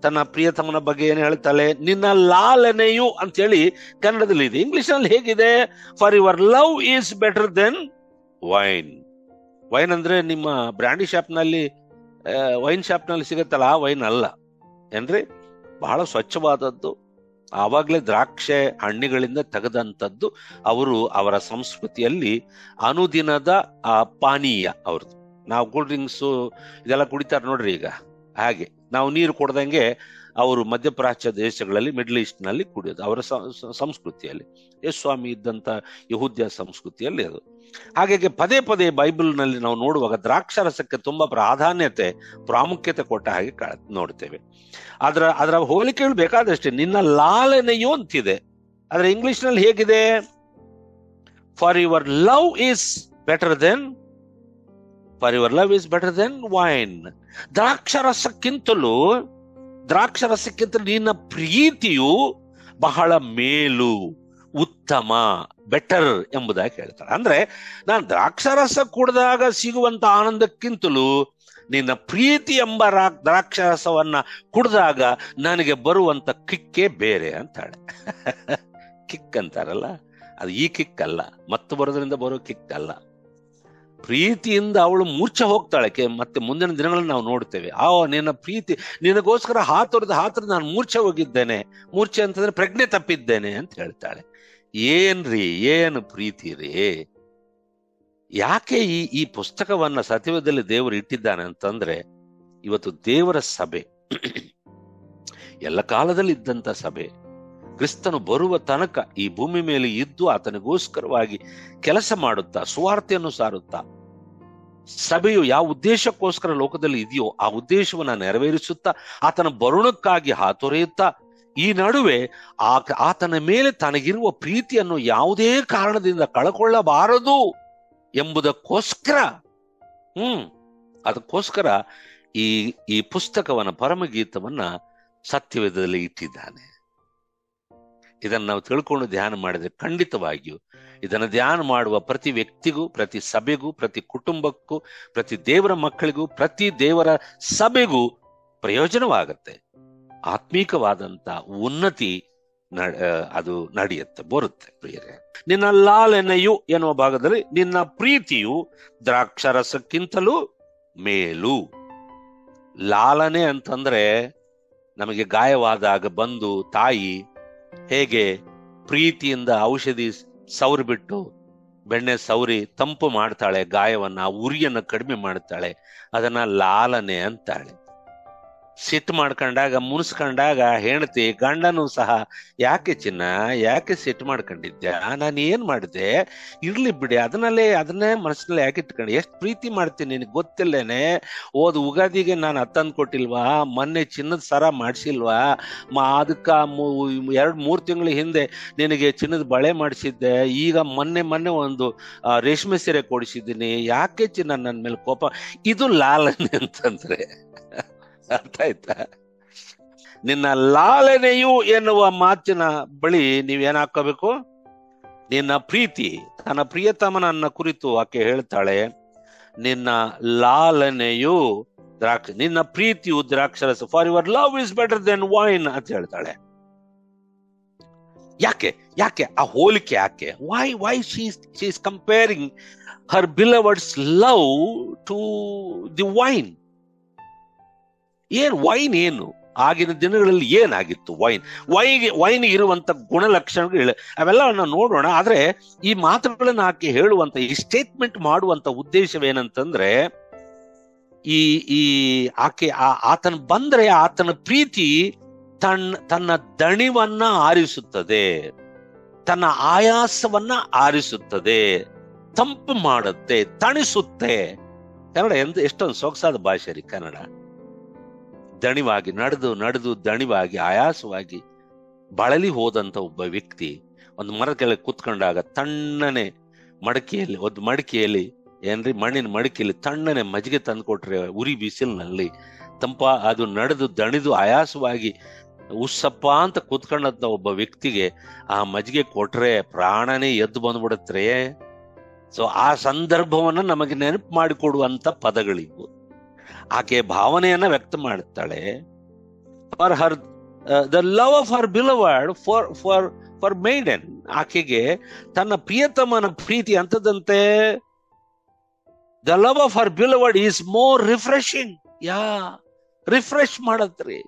S1: ತನ್ನ ಪ್ರಿಯತಮನ ಬಗ್ಗೆ? ಏನ್ ಹೇಳ್ತಾಳೆ? ನಿನ್ನ ಲಾಲನೆಯು ಅಂತ ಹೇಳಿ ಕನ್ನಡದಲ್ಲಿ ಇದೆ. ಇಂಗ್ಲಿಷ್ ನಲ್ಲಿ ಹೇಗಿದೆ? For your love is better than wine. Wine ಅಂದ್ರೆ ನಿಮ್ಮ ಬ್ರ್ಯಾಂಡಿ ಶಾಪ್ ನಲ್ಲಿ, ವೈನ್ ಶಾಪ್ ನಲ್ಲಿ ಸಿಗತ್ತಲ್ಲ, ಆ ವೈನ್ ಅಲ್ಲ ಏನ್ರಿ. ಬಹಳ ಸ್ವಚ್ಛವಾದದ್ದು, ಆವಾಗ್ಲೇ ದ್ರಾಕ್ಷೆ ಹಣ್ಣಿಗಳಿಂದ ತೆಗೆದಂಥದ್ದು. ಅವರ ಸಂಸ್ಕೃತಿಯಲ್ಲಿ ಅನುದಿನದ ಪಾನೀಯ ಅವ್ರದ್ದು. ನಾವು ಕೂಲ್ ಡ್ರಿಂಕ್ಸು ಇದೆಲ್ಲ ಕುಡಿತಾರೆ ನೋಡ್ರಿ ಈಗ, ಹಾಗೆ ನಾವು ನೀರು ಕೊಡ್ದಂಗೆ ಅವರು ಮಧ್ಯಪ್ರಾಚ್ಯ ದೇಶಗಳಲ್ಲಿ, ಮಿಡ್ಲ್ ಈಸ್ಟ್ ನಲ್ಲಿ ಕುಡಿಯೋದು ಅವರ ಸಂಸ್ಕೃತಿಯಲ್ಲಿ. ಯೇಸುಸ್ವಾಮಿ ಇದ್ದಂತ ಯಹೂದ್ಯ ಸಂಸ್ಕೃತಿಯಲ್ಲಿ ಅದು. ಹಾಗಾಗಿ ಪದೇ ಪದೇ ಬೈಬಲ್ ನಲ್ಲಿ ನಾವು ನೋಡುವಾಗ ದ್ರಾಕ್ಷಾರಸಕ್ಕೆ ತುಂಬಾ ಪ್ರಾಮುಖ್ಯತೆ ಕೊಟ್ಟ ಹಾಗೆ ನೋಡ್ತೇವೆ. ಅದರ ಹೋಲಿಕೆಗಳು ಬೇಕಾದಷ್ಟೇ. ನಿನ್ನ ಲಾಲನೆಯು ಅಂತಿದೆ, ಆದ್ರೆ ಇಂಗ್ಲಿಷ್ ನಲ್ಲಿ ಹೇಗಿದೆ? For your love is better than wine. ದ್ರಾಕ್ಷರಸಕ್ಕಿಂತಲೂ ನಿನ್ನ ಪ್ರೀತಿಯು ಬಹಳ ಮೇಲು, ಉತ್ತಮ, ಬೆಟರ್ ಎಂಬುದಾಗಿ ಹೇಳ್ತಾರೆ. ಅಂದ್ರೆ ನಾನು ದ್ರಾಕ್ಷರಸ ಕುಡಿದಾಗ ಸಿಗುವಂತ ಆನಂದಕ್ಕಿಂತಲೂ ನಿನ್ನ ಪ್ರೀತಿ ಎಂಬ ದ್ರಾಕ್ಷರಸವನ್ನ ಕುಡಿದಾಗ ನನಗೆ ಬರುವಂತ ಕಿಕ್ಕೇ ಬೇರೆ ಅಂತಾಳೆ. ಕಿಕ್ ಅಂತಾರಲ್ಲ, ಅದು ಈ ಕಿಕ್ ಅಲ್ಲ, ಮತ್ತು ಬರೋದ್ರಿಂದ ಬರೋ ಕಿಕ್ ಅಲ್ಲ. ಪ್ರೀತಿಯಿಂದ ಅವಳು ಮೂರ್ಛೆ ಹೋಗ್ತಾಳೆ. ಮತ್ತೆ ಮುಂದಿನ ದಿನಗಳಲ್ಲಿ ನಾವು ನೋಡ್ತೇವೆ, ನಿನ್ನ ಪ್ರೀತಿ, ನಿನಗೋಸ್ಕರ ಹಾತೊರೆದು ನಾನು ಮೂರ್ಛೆ ಹೋಗಿದ್ದೇನೆ. ಮೂರ್ಛೆ ಅಂತಂದ್ರೆ ಪ್ರಜ್ಞೆ ತಪ್ಪಿದ್ದೇನೆ ಅಂತ ಹೇಳ್ತಾಳೆ. ಏನ್ರಿ, ಏನು ಪ್ರೀತಿ ರೀ! ಯಾಕೆ ಈ ಪುಸ್ತಕವನ್ನ ಸತ್ಯವೇದದಲ್ಲಿ ದೇವರು ಇಟ್ಟಿದ್ದಾನೆ ಅಂತಂದ್ರೆ, ಇವತ್ತು ದೇವರ ಸಭೆ, ಎಲ್ಲ ಕಾಲದಲ್ಲಿ ಇದ್ದಂತ ಸಭೆ, ಕ್ರಿಸ್ತನು ಬರುವ ತನಕ ಈ ಭೂಮಿ ಮೇಲೆ ಇದ್ದು ಆತನಿಗೋಸ್ಕರವಾಗಿ ಕೆಲಸ ಮಾಡುತ್ತಾ, ಸುವಾರ್ತೆಯನ್ನು ಸಾರುತ್ತಾ, ಸಭೆಯು ಯಾವ ಉದ್ದೇಶಕ್ಕೋಸ್ಕರ ಲೋಕದಲ್ಲಿ ಇದೆಯೋ ಆ ಉದ್ದೇಶವನ್ನ ನೆರವೇರಿಸುತ್ತಾ, ಆತನ ಬರುಣಕ್ಕಾಗಿ ಹಾತೊರೆಯುತ್ತಾ, ಈ ನಡುವೆ ಆತನ ಮೇಲೆ ತನಗಿರುವ ಪ್ರೀತಿಯನ್ನು ಯಾವುದೇ ಕಾರಣದಿಂದ ಕಳಕೊಳ್ಳಬಾರದು ಎಂಬುದಕ್ಕೋಸ್ಕರ ಅದಕ್ಕೋಸ್ಕರ ಈ ಪುಸ್ತಕವನ್ನ, ಪರಮಗೀತವನ್ನ ಸತ್ಯವೇದದಲ್ಲಿ ಇಟ್ಟಿದ್ದಾನೆ. ಇದನ್ನು ನಾವು ತಿಳ್ಕೊಂಡು ಧ್ಯಾನ ಮಾಡಿದ್ರೆ ಖಂಡಿತವಾಗಿಯೂ ಇದನ್ನು ಧ್ಯಾನ ಮಾಡುವ ಪ್ರತಿ ವ್ಯಕ್ತಿಗೂ, ಪ್ರತಿ ಸಭೆಗೂ, ಪ್ರತಿ ಕುಟುಂಬಕ್ಕೂ, ಪ್ರತಿ ದೇವರ ಮಕ್ಕಳಿಗೂ, ಪ್ರತಿ ದೇವರ ಸಭೆಗೂ ಪ್ರಯೋಜನವಾಗತ್ತೆ. ಆತ್ಮೀಕವಾದಂತ ಉನ್ನತಿ ಅದು ನಡೆಯುತ್ತೆ, ಬರುತ್ತೆ. ಪ್ರಿಯರೇ, ನಿನ್ನ ಲಾಲನೆಯು ಎನ್ನುವ ಭಾಗದಲ್ಲಿ ನಿನ್ನ ಪ್ರೀತಿಯು ದ್ರಾಕ್ಷರಸಕ್ಕಿಂತಲೂ ಮೇಲು. ಲಾಲನೆ ಅಂತಂದ್ರೆ ನಮಗೆ ಗಾಯವಾದಾಗ ಬಂದು ತಾಯಿ ಹೇಗೆ ಪ್ರೀತಿಯಿಂದ ಔಷಧಿ ಸೌರಿ ಬಿಟ್ಟು, ಬೆಣ್ಣೆ ಸೌರಿ ತಂಪು ಮಾಡ್ತಾಳೆ, ಗಾಯವನ್ನ, ಉರಿಯನ್ನು ಕಡಿಮೆ ಮಾಡ್ತಾಳೆ, ಅದನ್ನ ಲಾಲನೆ ಅಂತಾಳೆ. ಸಿಟ್ಟು ಮಾಡ್ಕೊಂಡಾಗ ಮುನ್ಸ್ಕೊಂಡಾಗ ಹೆಂಡತಿ ಗಂಡನೂ ಸಹ ಯಾಕೆ ಚಿನ್ನ, ಯಾಕೆ ಸಿಟ್ಟು ಮಾಡ್ಕೊಂಡಿದ್ಯಾ, ನಾನು ಏನ್ ಮಾಡಿದೆ, ಇರ್ಲಿ ಬಿಡಿ, ಅದನ್ನೇ ಮನಸ್ಸಿನಲ್ಲಿ ಯಾಕೆ ಇಟ್ಕೊಂಡು, ಎಷ್ಟು ಪ್ರೀತಿ ಮಾಡ್ತೀನಿ ನಿನಗೆ ಗೊತ್ತಿಲ್ಲೇನೆ, ಉಗಾದಿಗೆ ನಾನು ತಂದು ಕೊಟ್ಟಿಲ್ವಾ, ಮೊನ್ನೆ ಚಿನ್ನದ ಸರ ಮಾಡಿಸಿಲ್ವಾ, ಅದಕ್ಕ 2-3 ತಿಂಗಳ ಹಿಂದೆ ನಿನಗೆ ಚಿನ್ನದ ಬಳೆ ಮಾಡಿಸಿದ್ದೆ, ಈಗ ಮೊನ್ನೆ ಒಂದು ರೇಷ್ಮೆ ಸೀರೆ ಕೊಡಿಸಿದ್ದೀನಿ, ಯಾಕೆ ಚಿನ್ನ ನನ್ನ ಮೇಲೆ ಕೋಪ. ಇದು ಲಾಲನೆ ಅಂತಂದ್ರೆ ಅರ್ಥ ಆಯ್ತಾ? ನಿನ್ನ ಲಾಲನೆಯು ಎನ್ನುವ ಮಾತಿನ ಬಳಿ ನೀವೇನ್ ಹಾಕೋಬೇಕು, ನಿನ್ನ ಪ್ರೀತಿ. ತನ್ನ ಪ್ರಿಯತಮನನ್ನ ಕುರಿತು ಆಕೆ ಹೇಳ್ತಾಳೆ, ನಿನ್ನ ಲಾಲನೆಯು ನಿನ್ನ ಪ್ರೀತಿಯು ದ್ರಾಕ್ಷರಸ, for your love is better than wine ಅಂತ ಹೇಳ್ತಾಳೆ. ಯಾಕೆ ಆ ಹೋಲಿಕೆ? ಯಾಕೆ? Why she is comparing her beloved's love to the wine. Wine ಏನು? ಆಗಿನ ದಿನಗಳಲ್ಲಿ ಏನಾಗಿತ್ತು ವೈನ್ ಇರುವಂತ ಗುಣಲಕ್ಷಣಗಳು ಅವೆಲ್ಲ ನಾವು ನೋಡೋಣ. ಆದ್ರೆ ಈ ಮಾತುಗಳನ್ನ ಆಕೆ ಹೇಳುವಂತ, ಈ ಸ್ಟೇಟ್ಮೆಂಟ್ ಮಾಡುವಂತ ಉದ್ದೇಶವೇನಂತಂದ್ರೆ, ಈ ಆಕೆ ಆತನ ಬಂದ್ರೆ ಆತನ ಪ್ರೀತಿ ತನ್ನ ದಣಿವನ್ನ ಆರಿಸುತ್ತದೆ, ತನ್ನ ಆಯಾಸವನ್ನ ಆರಿಸುತ್ತದೆ, ತಂಪು ಮಾಡುತ್ತೆ, ತಣಿಸುತ್ತೆ. ಕನ್ನಡ ಎಷ್ಟೊಂದು ಸೊಗಸಾದ ಭಾಷೆ ರೀ ಕನ್ನಡ. ದಣಿವಾಗಿ ನಡೆದು ದಣಿವಾಗಿ ಆಯಾಸವಾಗಿ ಬಳಲಿ ಹೋದಂತ ಒಬ್ಬ ವ್ಯಕ್ತಿ ಒಂದು ಮರದ ಕೆಳಗೆ ಕೂತ್ಕೊಂಡಾಗ ತಣ್ಣನೆ ಮಡಿಕೆಯಲ್ಲಿ ಏನ್ರಿ ಮಣ್ಣಿನ ಮಡಿಕೆಯಲ್ಲಿ ತಣ್ಣನೆ ಮಜ್ಜಿಗೆ ತಂದ್ಕೊಟ್ರೆ ಉರಿ ಬಿಸಿಲಿನಲ್ಲಿ ಅದು ನಡೆದು ದಣಿದು ಆಯಾಸವಾಗಿ ಉಸ್ಸಪ್ಪ ಅಂತ ಕೂತ್ಕೊಂಡಂತ ಒಬ್ಬ ವ್ಯಕ್ತಿಗೆ ಆ ಮಜ್ಜಿಗೆ ಕೊಟ್ರೆ ಪ್ರಾಣನೇ ಎದ್ದು ಬಂದ್ಬಿಡತ್ರೆ. ಸೊ ಆ ಸಂದರ್ಭವನ್ನ ನಮಗೆ ನೆನಪು ಮಾಡಿಕೊಡುವಂತ ಪದಗಳಿವು. ಆಕೆ ಭಾವನೆಯನ್ನ ವ್ಯಕ್ತ ಮಾಡುತ್ತಾಳೆ. For her the love of her beloved for maiden. ಆಕೆಗೆ ತನ್ನ ಪ್ರಿಯತಮನ ಪ್ರೀತಿ ಅಂತದಂತೆ. The love of her beloved is more refreshing. Refresh ಮಾಡತ್ರಿ.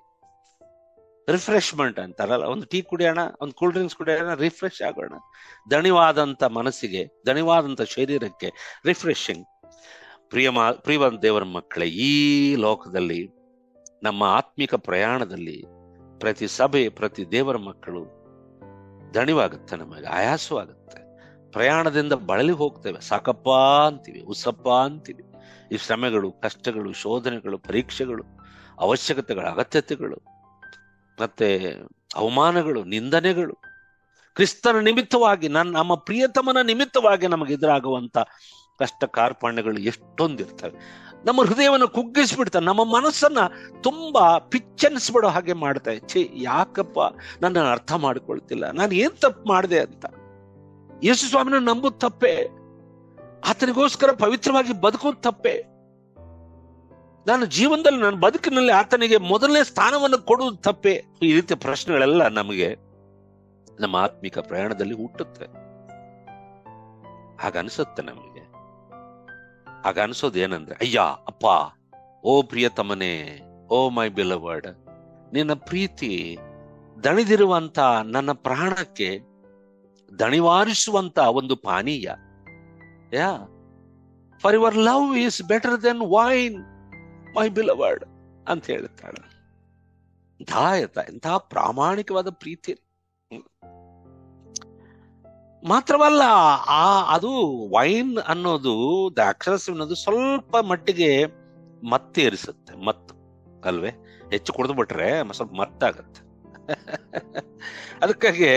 S1: ರಿಫ್ರೆಶ್ಮೆಂಟ್ ಅಂತಾರಲ್ಲ, ಒಂದು ಟೀ ಕುಡಿಯೋಣ, ಒಂದು ಕೂಲ್ ಡ್ರಿಂಕ್ಸ್ ಕುಡಿಯೋಣ, ರಿಫ್ರೆಶ್ ಆಗೋಣ. ದಣಿವಾದಂತ ಮನಸ್ಸಿಗೆ, ದಣಿವಾದಂತ ಶರೀರಕ್ಕೆ ರಿಫ್ರೆಶಿಂಗ್. ಪ್ರಿಯವಂತ ದೇವರ ಮಕ್ಕಳೇ, ಈ ಲೋಕದಲ್ಲಿ ನಮ್ಮ ಆತ್ಮಿಕ ಪ್ರಯಾಣದಲ್ಲಿ ಪ್ರತಿ ಸಭೆ, ಪ್ರತಿ ದೇವರ ಮಕ್ಕಳು ದಣಿವಾಗುತ್ತೆ, ನಮಗೆ ಆಯಾಸವಾಗುತ್ತೆ, ಪ್ರಯಾಣದಿಂದ ಬಳಲಿ ಹೋಗ್ತೇವೆ, ಸಾಕಪ್ಪ ಅಂತೀವಿ, ಉಸಪ್ಪ ಅಂತೀವಿ. ಈ ಶ್ರಮೆಗಳು, ಕಷ್ಟಗಳು, ಶೋಧನೆಗಳು, ಪರೀಕ್ಷೆಗಳು, ಅವಶ್ಯಕತೆಗಳು, ಅಗತ್ಯತೆಗಳು, ಮತ್ತೆ ಅವಮಾನಗಳು, ನಿಂದನೆಗಳು, ಕ್ರಿಸ್ತನ ನಿಮಿತ್ತವಾಗಿ, ನಮ್ಮ ಪ್ರಿಯತಮನ ನಿಮಿತ್ತವಾಗಿ ನಮಗೆ ಎದುರಾಗುವಂತ ಕಷ್ಟ ಕಾರ್ಪಣ್ಯಗಳು ಎಷ್ಟೊಂದಿರ್ತವೆ. ನಮ್ಮ ಹೃದಯವನ್ನು ಕುಗ್ಗಿಸ್ಬಿಡ್ತಾರೆ, ನಮ್ಮ ಮನಸ್ಸನ್ನ ತುಂಬಾ ಪಿಚ್ಚನ್ಸ್ಬಿಡೋ ಹಾಗೆ ಮಾಡ್ತಾ. ಯಾಕಪ್ಪ ನನ್ನ ಅರ್ಥ ಮಾಡ್ಕೊಳ್ತಿಲ್ಲ, ನಾನು ಏನ್ ತಪ್ಪು ಮಾಡಿದೆ ಅಂತ. ಯೇಸು ಸ್ವಾಮಿನ ನಂಬುದು ತಪ್ಪೆ, ಆತನಿಗೋಸ್ಕರ ಪವಿತ್ರವಾಗಿ ಬದುಕೋದು ತಪ್ಪೆ, ನಾನು ಜೀವನದಲ್ಲಿ ನನ್ನ ಬದುಕಿನಲ್ಲಿ ಆತನಿಗೆ ಮೊದಲನೇ ಸ್ಥಾನವನ್ನು ಕೊಡುವುದು ತಪ್ಪೆ. ಈ ರೀತಿಯ ಪ್ರಶ್ನೆಗಳೆಲ್ಲ ನಮಗೆ ನಮ್ಮ ಆತ್ಮಿಕ ಪ್ರಯಾಣದಲ್ಲಿ ಹುಟ್ಟುತ್ತೆ. ಹಾಗನ್ಸುತ್ತೆ ನಮಗೆ. ಹಾಗನ್ಸೋದು ಏನಂದ್ರೆ, ಅಯ್ಯ ಅಪ್ಪ, ಓ ಪ್ರಿಯತಮನೇ, ಓ ಮೈ ಬಿಲವರ್ಡ್, ನಿನ್ನ ಪ್ರೀತಿ ದಣಿದಿರುವಂತ ನನ್ನ ಪ್ರಾಣಕ್ಕೆ ದಣಿವಾರಿಸುವಂತ ಒಂದು ಪಾನೀಯ. For your love is better than wine my beloved ಅಂತ ಹೇಳ್ತಾಳೆ. ಎಂಥ ಪ್ರಾಮಾಣಿಕವಾದ ಪ್ರೀತಿ. ಮಾತ್ರವಲ್ಲ, ಅದು ವೈನ್ ಅನ್ನೋದು, ದ್ರಾಕ್ಷರಸ ಅನ್ನೋದು ಸ್ವಲ್ಪ ಮಟ್ಟಿಗೆ ಮತ್ತೇರಿಸುತ್ತೆ. ಮತ್ತು ಅಲ್ವೇ, ಹೆಚ್ಚು ಕುಡಿದು ಬಿಟ್ರೆ ಸ್ವಲ್ಪ ಮತ್ತಾಗತ್ತೆ. ಅದಕ್ಕಾಗಿ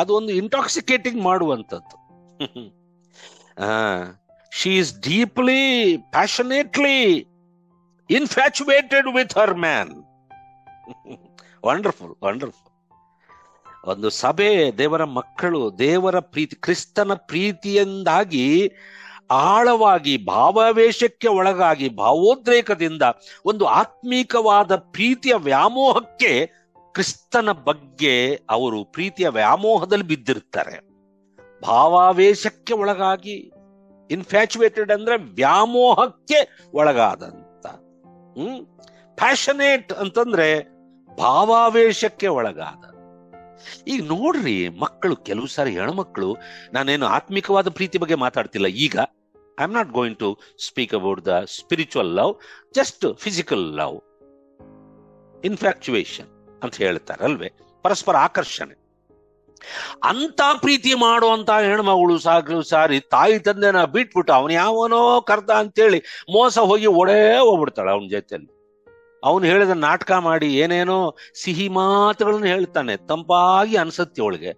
S1: ಅದು ಒಂದು ಇಂಟಾಕ್ಸಿಕೇಟಿಂಗ್ ಮಾಡುವಂಥದ್ದು. She is deeply, passionately infatuated with her man. Wonderful, wonderful. ಒಂದು ಸಭೆ, ದೇವರ ಮಕ್ಕಳು, ದೇವರ ಪ್ರೀತಿ, ಕ್ರಿಸ್ತನ ಪ್ರೀತಿಯಿಂದಾಗಿ ಆಳವಾಗಿ ಭಾವಾವೇಶಕ್ಕೆ ಒಳಗಾಗಿ ಭಾವೋದ್ರೇಕದಿಂದ ಒಂದು ಆತ್ಮೀಕವಾದ ಪ್ರೀತಿಯ ವ್ಯಾಮೋಹಕ್ಕೆ, ಕ್ರಿಸ್ತನ ಬಗ್ಗೆ ಅವರು ಪ್ರೀತಿಯ ವ್ಯಾಮೋಹದಲ್ಲಿ ಬಿದ್ದಿರ್ತಾರೆ. ಭಾವಾವೇಶಕ್ಕೆ ಒಳಗಾಗಿ, ಇನ್ಫ್ಯಾಚುಯೇಟೆಡ್ ಅಂದ್ರೆ ವ್ಯಾಮೋಹಕ್ಕೆ ಒಳಗಾದಂತ. ಪ್ಯಾಷನೇಟ್ ಅಂತಂದ್ರೆ ಭಾವಾವೇಶಕ್ಕೆ ಒಳಗಾದ. ಈಗ ನೋಡ್ರಿ ಮಕ್ಕಳು, ಕೆಲವು ಸಾರಿ ಹೆಣ್ಮಕ್ಳು, ನಾನೇನು ಆತ್ಮಿಕವಾದ ಪ್ರೀತಿ ಬಗ್ಗೆ ಮಾತಾಡ್ತಿಲ್ಲ, ಈಗ I am not going to speak about the spiritual love, just physical love, infatuation ಅಂತ ಹೇಳ್ತಾರಲ್ವೇ, ಪರಸ್ಪರ ಆಕರ್ಷಣೆ. ಅಂತ ಪ್ರೀತಿ ಮಾಡುವಂತ ಹೆಣ್ಮಗಳು ಸಾರಿ ತಾಯಿ ತಂದೆನ ಬಿಟ್ಬಿಟ್ಟು ಅವನು ಯಾವನೋ ಕರ್ದ ಅಂತೇಳಿ ಮೋಸ ಹೋಗಿ ಹೋಗ್ಬಿಡ್ತಾಳೆ ಅವನ ಜೊತೆಯಲ್ಲಿ. ಅವನು ಹೇಳಿದ ನಾಟಕ ಮಾಡಿ ಏನೇನೋ ಸಿಹಿ ಮಾತುಗಳನ್ನು ಹೇಳ್ತಾನೆ, ತಂಪಾಗಿ ಅನ್ಸತ್ತೆ ಅವಳಿಗೆ.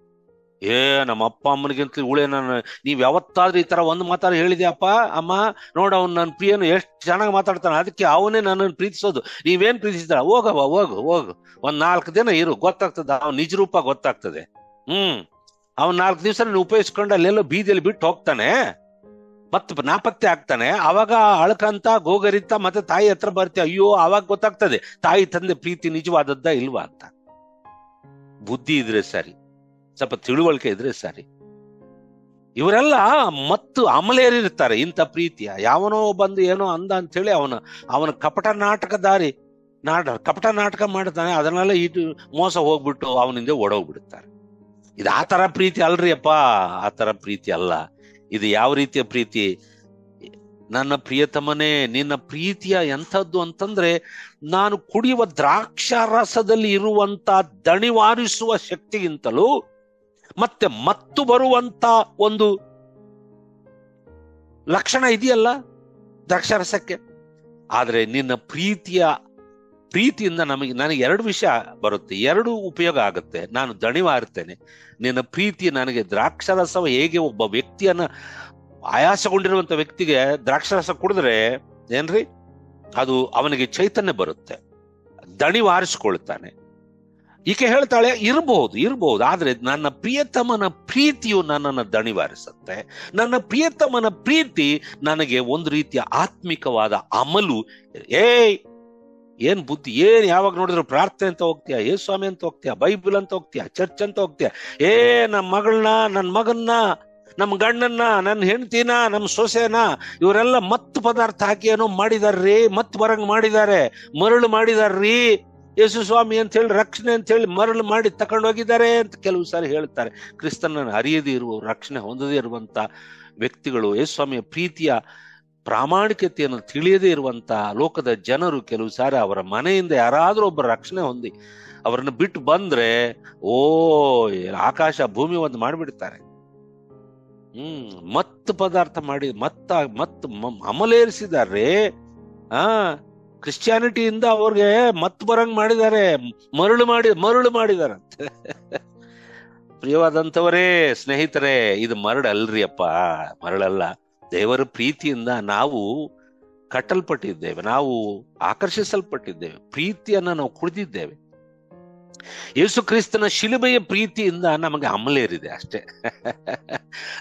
S1: ನಮ್ಮ ಅಪ್ಪ ಅಮ್ಮನಿಗಿಂತ ಇವಳೇ, ನಾನು ನೀವ್ ಯಾವತ್ತಾದ್ರೂ ಈ ತರ ಒಂದು ಮಾತಾಡಿ ಹೇಳಿದ್ಯಪ್ಪ ಅಮ್ಮ, ನೋಡ ಅವ್ನು ನನ್ನ ಪ್ರಿಯನು ಎಷ್ಟು ಚೆನ್ನಾಗಿ ಮಾತಾಡ್ತಾನೆ, ಅದಕ್ಕೆ ಅವನೇ ನನ್ನನ್ನು ಪ್ರೀತಿಸೋದು, ನೀವೇನ್ ಪ್ರೀತಿಸಿದ, ಹೋಗವ ಹೋಗು ಹೋಗು, ಒಂದ್ 4 ದಿನ ಇರು, ಗೊತ್ತಾಗ್ತದೆ ಅವ್ನ ನಿಜ ರೂಪ ಗೊತ್ತಾಗ್ತದೆ. ಅವ್ನ್ 4 ದಿವಸ ಉಪಯೋಗಿಸ್ಕೊಂಡು ಅಲ್ಲೆಲ್ಲೋ ಬೀದಿಯಲ್ಲಿ ಬಿಟ್ಟು ಹೋಗ್ತಾನೆ, ಮತ್ತೆ ನಾಪತ್ತೆ ಆಗ್ತಾನೆ. ಅವಾಗ ಅಳ್ಕಂತ ಗೋಗರಿತ ಮತ್ತೆ ತಾಯಿ ಹತ್ರ ಬರ್ತೀಯ, ಅಯ್ಯೋ ಅವಾಗ ಗೊತ್ತಾಗ್ತದೆ ತಾಯಿ ತಂದೆ ಪ್ರೀತಿ ನಿಜವಾದದ್ದ ಇಲ್ವಾ ಅಂತ. ಬುದ್ಧಿ ಇದ್ರೆ ಸರಿ, ಸ್ವಲ್ಪ ತಿಳುವಳಿಕೆ ಇದ್ರೆ ಸರಿ. ಇವರೆಲ್ಲ ಮತ್ತು ಅಮಲೇರಿರ್ತಾರೆ ಇಂಥ ಪ್ರೀತಿಯ. ಯಾವನೋ ಬಂದು ಏನೋ ಅಂದ ಅಂತ ಹೇಳಿ ಅವನ ಕಪಟ ನಾಟಕ ಮಾಡ್ತಾನೆ, ಅದನ್ನೆಲ್ಲ ಇಟ್ಟು ಮೋಸ ಹೋಗ್ಬಿಟ್ಟು ಅವನಿಂದ ಓಡೋಗ್ಬಿಡುತ್ತಾರೆ. ಇದು ಆ ತರ ಪ್ರೀತಿ ಅಲ್ರಿ ಅಪ್ಪ, ಆ ತರ ಪ್ರೀತಿ ಅಲ್ಲ. ಇದು ಯಾವ ರೀತಿಯ ಪ್ರೀತಿ? ನನ್ನ ಪ್ರಿಯತಮನೇ, ನಿನ್ನ ಪ್ರೀತಿಯ ಎಂಥದ್ದು ಅಂತಂದ್ರೆ, ನಾನು ಕುಡಿಯುವ ದ್ರಾಕ್ಷಾರಸದಲ್ಲಿ ಇರುವಂತ ದಣಿವಾರಿಸುವ ಶಕ್ತಿಗಿಂತಲೂ ಮತ್ತೆ ಮತ್ತು ಬರುವಂತ ಒಂದು ಲಕ್ಷಣ ಇದೆಯಲ್ಲ ದ್ರಾಕ್ಷಾರಸಕ್ಕೆ. ಆದ್ರೆ ನಿನ್ನ ಪ್ರೀತಿಯಿಂದ ನನಗೆ 2 ವಿಷಯ ಬರುತ್ತೆ, 2 ಉಪಯೋಗ ಆಗುತ್ತೆ. ನಾನು ದಣಿವಾರ್ತೇನೆ. ನಿನ್ನ ಪ್ರೀತಿ ನನಗೆ ದ್ರಾಕ್ಷಾರಸವ ಹೇಗೆ ಒಬ್ಬ ವ್ಯಕ್ತಿಯನ್ನ, ಆಯಾಸಗೊಂಡಿರುವಂತ ವ್ಯಕ್ತಿಗೆ ದ್ರಾಕ್ಷಾರಸ ಕುಡಿದ್ರೆ ಏನ್ರಿ ಅದು ಅವನಿಗೆ ಚೈತನ್ಯ ಬರುತ್ತೆ, ದಣಿವಾರಿಸ್ಕೊಳ್ತಾನೆ. ಈಕೆ ಹೇಳ್ತಾಳೆ ಇರಬಹುದು, ಆದ್ರೆ ನನ್ನ ಪ್ರಿಯತಮನ ಪ್ರೀತಿಯು ನನ್ನನ್ನು ದಣಿವಾರಿಸುತ್ತೆ. ನನ್ನ ಪ್ರಿಯತಮನ ಪ್ರೀತಿ ನನಗೆ ಒಂದು ರೀತಿಯ ಆತ್ಮಿಕವಾದ ಅಮಲು. ಏನ್ ಬುದ್ಧಿ, ಯಾವಾಗ ನೋಡಿದ್ರು ಪ್ರಾರ್ಥನೆ ಅಂತ ಹೋಗ್ತೀಯ, ಸ್ವಾಮಿ ಅಂತ ಹೋಗ್ತೀಯ, ಬೈಬಲ್ ಅಂತ ಹೋಗ್ತೀಯ, ಚರ್ಚ್ ಅಂತ ಹೋಗ್ತೀಯ, ನಮ್ಮ ಮಗಳನ್ನ, ನನ್ನ ಮಗನ್ನ, ನಮ್ಮ ಗಂಡನ್ನ, ನನ್ನ ಹೆಂಡತಿನ, ನಮ್ಮ ಸೊಸೆನ ಇವರೆಲ್ಲ ಮತ್ತು ಪದಾರ್ಥ ಹಾಕಿ ಏನೋ ಮಾಡಿದಾರ್ರಿ, ಮತ್ ಬರಂಗ್ ಮಾಡಿದ್ದಾರೆ, ಮರಳು ಮಾಡಿದಾರ್ರಿ, ಯೇಸು ಸ್ವಾಮಿ ಅಂತ ಹೇಳಿ ರಕ್ಷಣೆ ಅಂತ ಹೇಳಿ ಮರಳು ಮಾಡಿ ತಕೊಂಡೋಗಿದ್ದಾರೆ ಅಂತ ಕೆಲವು ಸಾರಿ ಹೇಳ್ತಾರೆ. ಕ್ರಿಸ್ತನನ್ನು ಅರಿಯದೇ ಇರುವ, ರಕ್ಷಣೆ ಹೊಂದದೇ ಇರುವಂತ ವ್ಯಕ್ತಿಗಳು, ಯೇಸುಸ್ವಾಮಿಯ ಪ್ರೀತಿಯ ಪ್ರಾಮಾಣಿಕತೆಯನ್ನು ತಿಳಿಯದೇ ಇರುವಂತ ಲೋಕದ ಜನರು ಕೆಲವು ಸಾರಿ ಅವರ ಮನೆಯಿಂದ ಯಾರಾದ್ರೂ ಒಬ್ಬರ ರಕ್ಷಣೆ ಹೊಂದಿ ಅವರನ್ನು ಬಿಟ್ಟು ಬಂದ್ರೆ ಆಕಾಶ ಭೂಮಿ ಒಂದು ಮಾಡಿಬಿಡ್ತಾರೆ. ಮತ್ತು ಪದಾರ್ಥ ಮಾಡಿ ಮತ್ತ ಅಮಲೇರಿಸಿದ್ದಾರೆ. ಕ್ರಿಶ್ಚಿಯಾನಿಟಿಯಿಂದ ಅವ್ರಿಗೆ ಮತ್ ಬರಂಗ್ ಮಾಡಿದ್ದಾರೆ, ಮರಳು ಮಾಡಿದಾರಂತೆ. ಪ್ರಿಯವಾದಂಥವರೇ, ಸ್ನೇಹಿತರೆ, ಇದು ಮರಳಲ್ರಿ ಅಪ್ಪ, ಮರಳಲ್ಲ. ದೇವರ ಪ್ರೀತಿಯಿಂದ ನಾವು ಕಟ್ಟಲ್ಪಟ್ಟಿದ್ದೇವೆ, ನಾವು ಆಕರ್ಷಿಸಲ್ಪಟ್ಟಿದ್ದೇವೆ, ಪ್ರೀತಿಯನ್ನ ನಾವು ಕುಡಿದಿದ್ದೇವೆ. ಯೇಸು ಕ್ರಿಸ್ತನ ಶಿಲುಬೆಯ ಪ್ರೀತಿಯಿಂದ ನಮಗೆ ಅಮಲೇರಿದೆ ಅಷ್ಟೇ.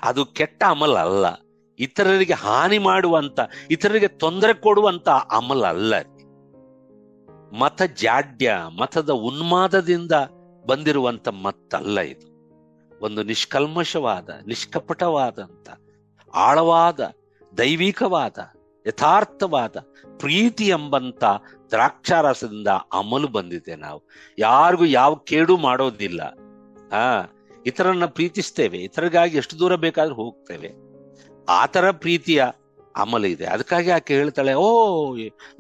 S1: ಅದು ಕೆಟ್ಟ ಅಮಲ ಅಲ್ಲ, ಇತರರಿಗೆ ಹಾನಿ ಮಾಡುವಂತ, ಇತರರಿಗೆ ತೊಂದರೆ ಕೊಡುವಂತ ಅಮಲ ಅಲ್ಲ. ಮತ ಜಾಡ್ಯ, ಮತದ ಉನ್ಮಾದದಿಂದ ಬಂದಿರುವಂತ ಮತ್ತಲ್ಲ ಇದು. ಒಂದು ನಿಷ್ಕಲ್ಮಶವಾದ, ನಿಷ್ಕಪಟವಾದಂತ, ಆಳವಾದ, ದೈವಿಕವಾದ, ಯಥಾರ್ಥವಾದ ಪ್ರೀತಿ ಎಂಬಂತ ದ್ರಾಕ್ಷಾರಸದಿಂದ ಅಮಲು ಬಂದಿದೆ. ನಾವು ಯಾರಿಗೂ ಯಾವ ಕೇಡು ಮಾಡೋದಿಲ್ಲ. ಇತರನ್ನ ಪ್ರೀತಿಸ್ತೇವೆ, ಇತರಿಗಾಗಿ ಎಷ್ಟು ದೂರ ಬೇಕಾದ್ರೂ ಹೋಗ್ತೇವೆ. ಆ ತರ ಪ್ರೀತಿಯ ಅಮಲ ಇದೆ. ಅದಕ್ಕಾಗಿ ಆಕೆ ಹೇಳ್ತಾಳೆ,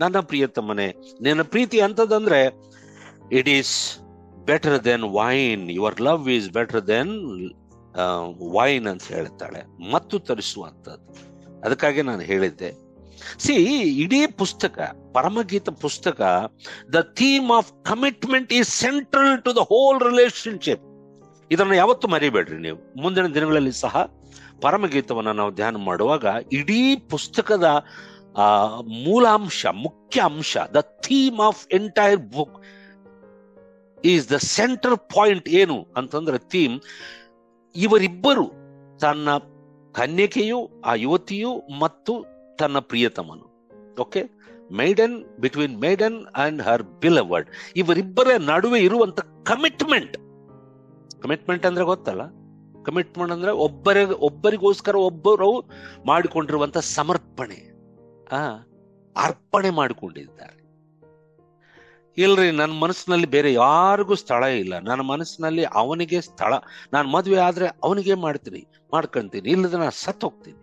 S1: ನನ್ನ ಪ್ರಿಯತಮನೆ, ನಿನ್ನ ಪ್ರೀತಿ ಅಂತದಂದ್ರೆ it is better than wine, your love is better than wine ಅಂತ ಹೇಳ್ತಾಳೆ, ಮತ್ತು ತರಿಸುವಂಥದ್ದು. ಅದಕ್ಕಾಗಿ ನಾನು ಹೇಳಿದ್ದೆ. ಇಡೀ ಪುಸ್ತಕ, ಪರಮಗೀತ ಪುಸ್ತಕ, the theme of commitment is central to the whole relationship. ಇದನ್ನು ಯಾವತ್ತೂ ಮರಿಬೇಡ್ರಿ ನೀವು. ಮುಂದಿನ ದಿನಗಳಲ್ಲಿ ಸಹ ಪರಮಗೀತವನ್ನ ನಾವು ಧ್ಯಾನ ಮಾಡುವಾಗ ಇಡೀ ಪುಸ್ತಕದ ಮೂಲಾಂಶ, ಮುಖ್ಯ ಅಂಶ, the theme of entire book is the centre point. ಏನು ಅಂತಂದ್ರೆ ಥೀಮ್, ಇವರಿಬ್ಬರು, ತನ್ನ ಕನ್ಯಕೆಯು, ಆ ಯುವತಿಯು ಮತ್ತು ತನ್ನ ಪ್ರಿಯತಮನು. Okay, maiden, between maiden and her beloved, ಇವರಿಬ್ಬರ ನಡುವೆ ಇರುವಂತ ಕಮಿಟ್ಮೆಂಟ್. ಕಮಿಟ್ಮೆಂಟ್ ಅಂದ್ರೆ ಗೊತ್ತಲ್ಲ, ಕಮಿಟ್ಮೆಂಟ್ ಅಂದ್ರೆ ಒಬ್ಬರಿಗೋಸ್ಕರ ಒಬ್ಬರು ಮಾಡಿಕೊಂಡಿರುವಂತ ಸಮರ್ಪಣೆ, ಅರ್ಪಣೆ ಮಾಡಿಕೊಂಡಿದ್ದಾರೆ. ಇಲ್ರಿ, ನನ್ನ ಮನಸ್ಸಿನಲ್ಲಿ ಬೇರೆ ಯಾರಿಗೂ ಸ್ಥಳ ಇಲ್ಲ, ನನ್ನ ಮನಸ್ಸಿನಲ್ಲಿ ಅವನಿಗೆ ಸ್ಥಳ. ನಾನು ಮದುವೆ ಆದ್ರೆ ಅವನಿಗೆ ಮಾಡ್ಕೊಂತೀನಿ, ಇಲ್ಲದ ನಾನು ಸತ್ತು ಹೋಗ್ತೀನಿ.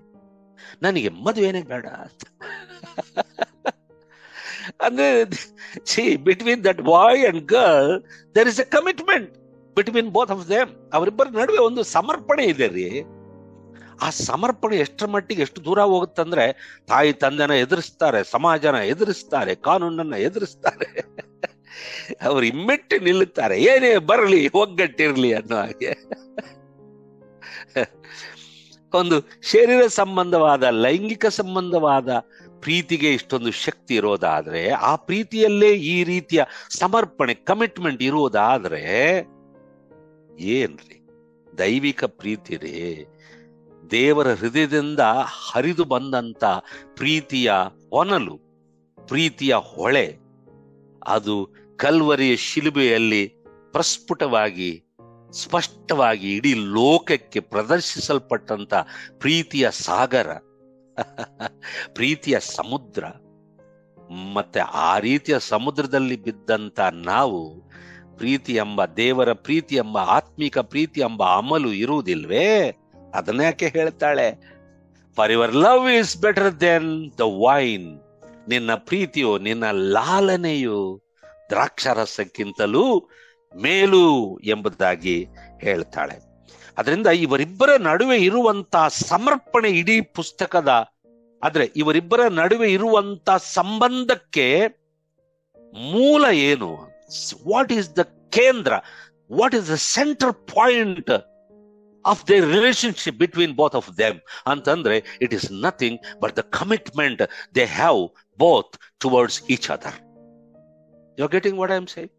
S1: ನನಗೆ ಮದುವೆನೇ ಬೇಡ ಅಂತ. ಅಂದ್ರೆ between that boy and girl there is a commitment between both of them. ಅವರಿಬ್ಬರ ನಡುವೆ ಒಂದು ಸಮರ್ಪಣೆ ಇದೆ ರೀ. ಆ ಸಮರ್ಪಣೆ ಎಷ್ಟರ ಮಟ್ಟಿಗೆ ಎಷ್ಟು ದೂರ ಹೋಗುತ್ತಂದ್ರೆ, ತಾಯಿ ತಂದೆನ ಎದುರಿಸ್ತಾರೆ, ಸಮಾಜನ ಎದುರಿಸ್ತಾರೆ, ಕಾನೂನನ್ನ ಎದುರಿಸ್ತಾರೆ. ಅವ್ರು ಇಮ್ಮೆಟ್ಟಿ ನಿಲ್ಲುತ್ತಾರೆ, ಏನೇ ಬರಲಿ ಒಗ್ಗಟ್ಟಿರ್ಲಿ ಅನ್ನೋ ಹಾಗೆ. ಒಂದು ಶರೀರ ಸಂಬಂಧವಾದ, ಲೈಂಗಿಕ ಸಂಬಂಧವಾದ ಪ್ರೀತಿಗೆ ಇಷ್ಟೊಂದು ಶಕ್ತಿ ಇರೋದಾದ್ರೆ, ಆ ಪ್ರೀತಿಯಲ್ಲೇ ಈ ರೀತಿಯ ಸಮರ್ಪಣೆ, ಕಮಿಟ್ಮೆಂಟ್ ಇರುವುದಾದ್ರೆ ಏನ್ರಿ ದೈವಿಕ ಪ್ರೀತಿ ರೀ. ದೇವರ ಹೃದಯದಿಂದ ಹರಿದು ಬಂದಂತ ಪ್ರೀತಿಯ ಹೊನಲು, ಪ್ರೀತಿಯ ಹೊಳೆ, ಅದು ಕಲ್ವರಿಯ ಶಿಲುಬೆಯಲ್ಲಿ ಪ್ರಸ್ಫುಟವಾಗಿ, ಸ್ಪಷ್ಟವಾಗಿ ಇಡೀ ಲೋಕಕ್ಕೆ ಪ್ರದರ್ಶಿಸಲ್ಪಟ್ಟಂತ ಪ್ರೀತಿಯ ಸಾಗರ, ಪ್ರೀತಿಯ ಸಮುದ್ರ. ಮತ್ತೆ ಆ ರೀತಿಯ ಸಮುದ್ರದಲ್ಲಿ ಬಿದ್ದಂತ ನಾವು ಪ್ರೀತಿ ಎಂಬ, ದೇವರ ಪ್ರೀತಿ ಎಂಬ, ಆತ್ಮಿಕ ಪ್ರೀತಿ ಎಂಬ ಅಮಲು ಇರುವುದಿಲ್ವೇ? ಅದನ್ನ ಯಾಕೆ ಹೇಳ್ತಾಳೆ? For your love is better than the wine. ನಿನ್ನ ಪ್ರೀತಿಯು, ನಿನ್ನ ಲಾಲನೆಯು ದ್ರಾಕ್ಷಾರಸಕ್ಕಿಂತಲೂ ಮೇಲು ಎಂಬುದಾಗಿ ಹೇಳ್ತಾಳೆ. ಅದರಿಂದ ಇವರಿಬ್ಬರ ನಡುವೆ ಇರುವಂತ ಸಮರ್ಪಣೆ ಇಡೀ ಪುಸ್ತಕದ, ಆದ್ರೆ ಇವರಿಬ್ಬರ ನಡುವೆ ಇರುವಂತ ಸಂಬಂಧಕ್ಕೆ ಮೂಲ ಏನು? ವಾಟ್ ಈಸ್ ದ ಕೇಂದ್ರ? What is the centre point of their relationship between both of them? ಅಂತಂದ್ರೆ it is nothing but the commitment they have both towards each other. You're getting what I am saying?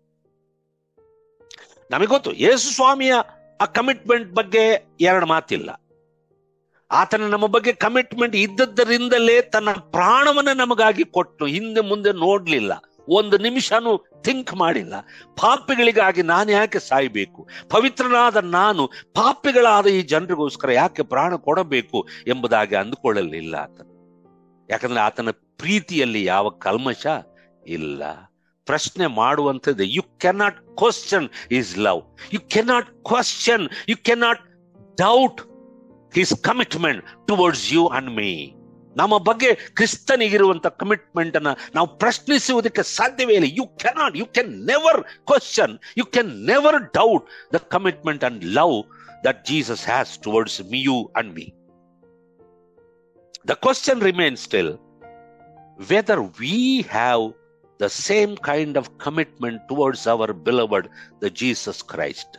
S1: ನಮಗೆ ಗೊತ್ತು, ಯೇಸು ಸ್ವಾಮಿಯ ಆ commitment ಬಗ್ಗೆ ಎರಡು ಮಾತಿಲ್ಲ. ಆತನ ನಮ್ಮ ಬಗ್ಗೆ ಕಮಿಟ್ಮೆಂಟ್ ಇದ್ದದ್ದರಿಂದಲೇ ತನ್ನ ಪ್ರಾಣವನ್ನ ನಮಗಾಗಿ ಕೊಟ್ಟು, ಹಿಂದೆ ಮುಂದೆ ನೋಡ್ಲಿಲ್ಲ, ಒಂದು ನಿಮಿಷನೂ ಥಿಂಕ್ ಮಾಡಿಲ್ಲ. ಪಾಪಿಗಳಿಗಾಗಿ ನಾನು ಯಾಕೆ ಸಾಯ್ಬೇಕು, ಪವಿತ್ರನಾದ ನಾನು ಪಾಪಿಗಳಾದ ಈ ಜನರಿಗೋಸ್ಕರ ಯಾಕೆ ಪ್ರಾಣ ಕೊಡಬೇಕು ಎಂಬುದಾಗಿ ಅಂದುಕೊಳ್ಳಲಿಲ್ಲ ಆತನು. ಯಾಕಂದ್ರೆ ಆತನ ಪ್ರೀತಿಯಲ್ಲಿ ಯಾವ ಕಲ್ಮಶ ಇಲ್ಲ. ಪ್ರಶ್ನೆ ಮಾಡುವಂಥದ್ದು, you cannot question his love, you cannot question, you cannot doubt his commitment towards you and me. ನಮ್ಮ ಬಗ್ಗೆ ಕ್ರಿಸ್ತನಿಗಿರುವಂತ ಕಮಿಟ್ಮೆಂಟ್ ಅನ್ನ ನಾವು ಪ್ರಶ್ನಿಸುವುದಕ್ಕೆ ಸಾಧ್ಯವೇ ಇಲ್ಲ. You can never question, you can never doubt the commitment and love that Jesus has towards you and me. The question remains still whether we have the same kind of commitment towards our beloved, the Jesus Christ.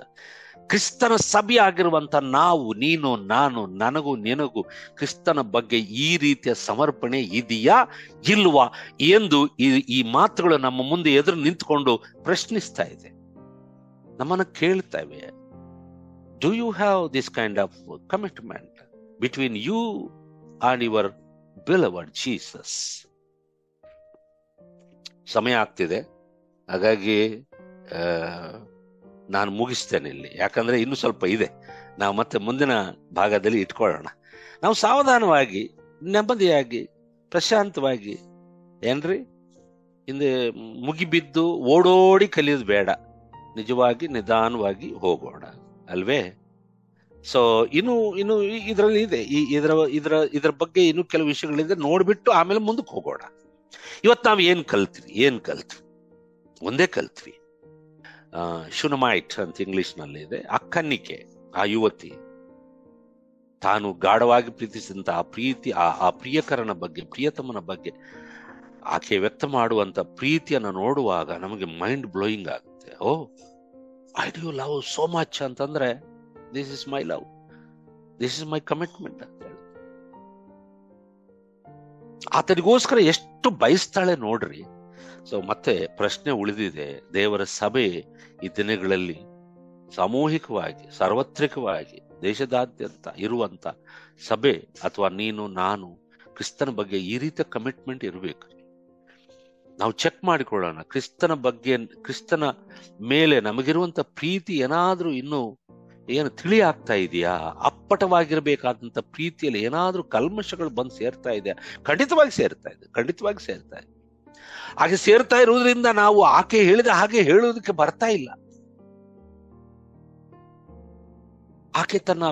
S1: ಕ್ರಿಸ್ತನ ಸಭೆ ಆಗಿರುವಂತ ನಾವು, ನೀನು ನಾನು, ನನಗೂ ನಿನಗೂ ಕ್ರಿಸ್ತನ ಬಗ್ಗೆ ಈ ರೀತಿಯ ಸಮರ್ಪಣೆ ಇದೆಯಾ ಇಲ್ವಾ ಎಂದು ಈ ಮಾತುಗಳು ನಮ್ಮ ಮುಂದೆ ಎದುರು ನಿಂತ್ಕೊಂಡು ಪ್ರಶ್ನಿಸ್ತಾ ಇದೆ, ನಮ್ಮನ್ನು ಕೇಳ್ತಾ ಇವೆ. Do you have this kind of commitment between you and your beloved Jesus? ಸಮಯ ಆಗ್ತಿದೆ, ಹಾಗಾಗಿ ನಾನು ಮುಗಿಸ್ತೇನೆ ಇಲ್ಲಿ. ಯಾಕಂದ್ರೆ ಇನ್ನು ಸ್ವಲ್ಪ ಇದೆ, ನಾವು ಮತ್ತೆ ಮುಂದಿನ ಭಾಗದಲ್ಲಿ ಇಟ್ಕೊಳ್ಳೋಣ. ನಾವು ಸಾವಧಾನವಾಗಿ, ನೆಮ್ಮದಿಯಾಗಿ, ಪ್ರಶಾಂತವಾಗಿ, ಏನ್ರಿ ಹಿಂದೆ ಮುಗಿಬಿದ್ದು ಓಡೋಡಿ ಕಲಿಯೋದು ಬೇಡ, ನಿಜವಾಗಿ ನಿಧಾನವಾಗಿ ಹೋಗೋಣ ಅಲ್ವೇ? ಸೊ ಇನ್ನು ಇದರಲ್ಲಿ ಇದೆ, ಇದರ ಬಗ್ಗೆ ಇನ್ನೂ ಕೆಲವು ವಿಷಯಗಳಿದೆ, ನೋಡ್ಬಿಟ್ಟು ಆಮೇಲೆ ಮುಂದಕ್ಕೆ ಹೋಗೋಣ. ಇವತ್ತು ನಾವು ಏನ್ ಕಲ್ತ್ವಿ? ಒಂದೇ ಕಲ್ತ್ವಿ. ಶುನಮೈಟ್ ಅಂತ ಇಂಗ್ಲಿಷ್ ನಲ್ಲಿ ಇದೆ. ಆ ಕನ್ನಿಕೆ, ಆ ಯುವತಿ ತಾನು ಗಾಢವಾಗಿ ಪ್ರೀತಿಸಿದಂತ ಆ ಪ್ರೀತಿ, ಆ ಪ್ರಿಯಕರನ ಬಗ್ಗೆ, ಪ್ರಿಯತಮನ ಬಗ್ಗೆ ಆಕೆ ವ್ಯಕ್ತ ಮಾಡುವಂತ ಪ್ರೀತಿಯನ್ನ ನೋಡುವಾಗ ನಮಗೆ ಮೈಂಡ್ ಬ್ಲೋಯಿಂಗ್ ಆಗುತ್ತೆ. Oh, I do you love so much ಅಂತಂದ್ರೆ this is my love, this is my commitment ಅಂತ ಹೇಳಿ ಆತನಿಗೋಸ್ಕರ ಎಷ್ಟು ಬಯಸ್ತಾಳೆ ನೋಡ್ರಿ. ಸೊ ಮತ್ತೆ ಪ್ರಶ್ನೆ ಉಳಿದಿದೆ, ದೇವರ ಸಭೆ ಈ ದಿನಗಳಲ್ಲಿ ಸಾಮೂಹಿಕವಾಗಿ, ಸಾರ್ವತ್ರಿಕವಾಗಿ ದೇಶದಾದ್ಯಂತ ಇರುವಂತ ಸಭೆ ಅಥವಾ ನೀನು ನಾನು ಕ್ರಿಸ್ತನ ಬಗ್ಗೆ ಈ ರೀತಿಯ ಕಮಿಟ್ಮೆಂಟ್ ಇರಬೇಕು. ನಾವು ಚೆಕ್ ಮಾಡಿಕೊಳ್ಳೋಣ, ಕ್ರಿಸ್ತನ ಬಗ್ಗೆ, ಕ್ರಿಸ್ತನ ಮೇಲೆ ನಮಗಿರುವಂತ ಪ್ರೀತಿ ಏನಾದ್ರೂ ಇನ್ನು ಏನು ತಿಳಿ ಆಗ್ತಾ ಇದೆಯಾ? ಅಪ್ಪಟವಾಗಿರ್ಬೇಕಾದಂತ ಪ್ರೀತಿಯಲ್ಲಿ ಏನಾದ್ರೂ ಕಲ್ಮಶಗಳು ಬಂದು ಸೇರ್ತಾ ಇದೆಯಾ? ಖಂಡಿತವಾಗಿ ಸೇರ್ತಾ ಇದೆ. ಹಾಗೆ ಸೇರ್ತಾ ಇರುವುದರಿಂದ ನಾವು ಆಕೆ ಹೇಳಿದ ಹಾಗೆ ಹೇಳುವುದಕ್ಕೆ ಬರ್ತಾ ಇಲ್ಲ. ಆಕೆ ತನ್ನ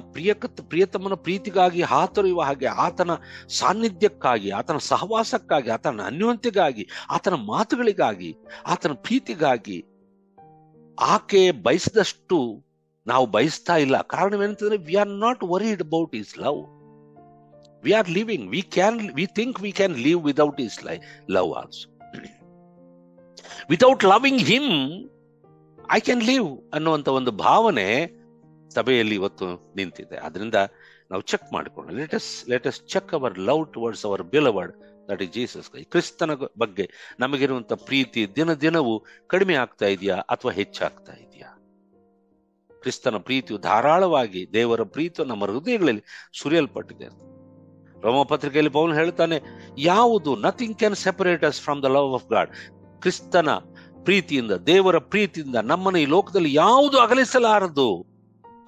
S1: ಪ್ರಿಯತಮನ ಪ್ರೀತಿಗಾಗಿ ಹಾತೊರೆಯುವ ಹಾಗೆ, ಆತನ ಸಾನ್ನಿಧ್ಯಕ್ಕಾಗಿ, ಆತನ ಸಹವಾಸಕ್ಕಾಗಿ, ಆತನ ಅನ್ಯೋನ್ಯತೆಗಾಗಿ, ಆತನ ಮಾತುಗಳಿಗಾಗಿ, ಆತನ ಪ್ರೀತಿಗಾಗಿ ಆಕೆ ಬಯಸಿದಷ್ಟು ನಾವು ಬಯಸ್ತಾ ಇಲ್ಲ. ಕಾರಣವೇನಂತಂದ್ರೆ we are not worried about his love. We are living, we think we can live without his love also. Without loving him I can live ಅನ್ನುವಂಥ ಒಂದು ಭಾವನೆ ಸಭೆಯಲ್ಲಿ ಇವತ್ತು ನಿಂತಿದೆ. ಅದರಿಂದ ನಾವು ಚೆಕ್ ಮಾಡಿಕೊಳ್ಳೋಣ. Let us check our love towards our beloved, that is Jesus Christ. ಕ್ರಿಸ್ತನ ಬಗ್ಗೆ ನಮಗಿರುವಂತ ಪ್ರೀತಿ ದಿನ ದಿನವೂ ಕಡಿಮೆ ಆಗ್ತಾ ಇದೆಯಾ ಅಥವಾ ಹೆಚ್ಚಾಗ್ತಾ ಇದೆಯಾ? ಕ್ರಿಸ್ತನ ಪ್ರೀತಿಯು ಧಾರಾಳವಾಗಿ, ದೇವರ ಪ್ರೀತಿಯು ನಮ್ಮ ಹೃದಯಗಳಲ್ಲಿ ಸುರಿಯಲ್ಪಟ್ಟಿದೆ. ರೋಮಪತ್ರಿಕೆಯಲ್ಲಿ ಪೌಲ್ ಹೇಳ್ತಾನೆ, ಯಾವುದು nothing can separate us from the love of god. ಕ್ರಿಸ್ತನ ಪ್ರೀತಿಯಿಂದ, ದೇವರ ಪ್ರೀತಿಯಿಂದ ನಮ್ಮನ್ನು ಈ ಲೋಕದಲ್ಲಿ ಯಾವುದು ಅಗಲಿಸಲಾರದು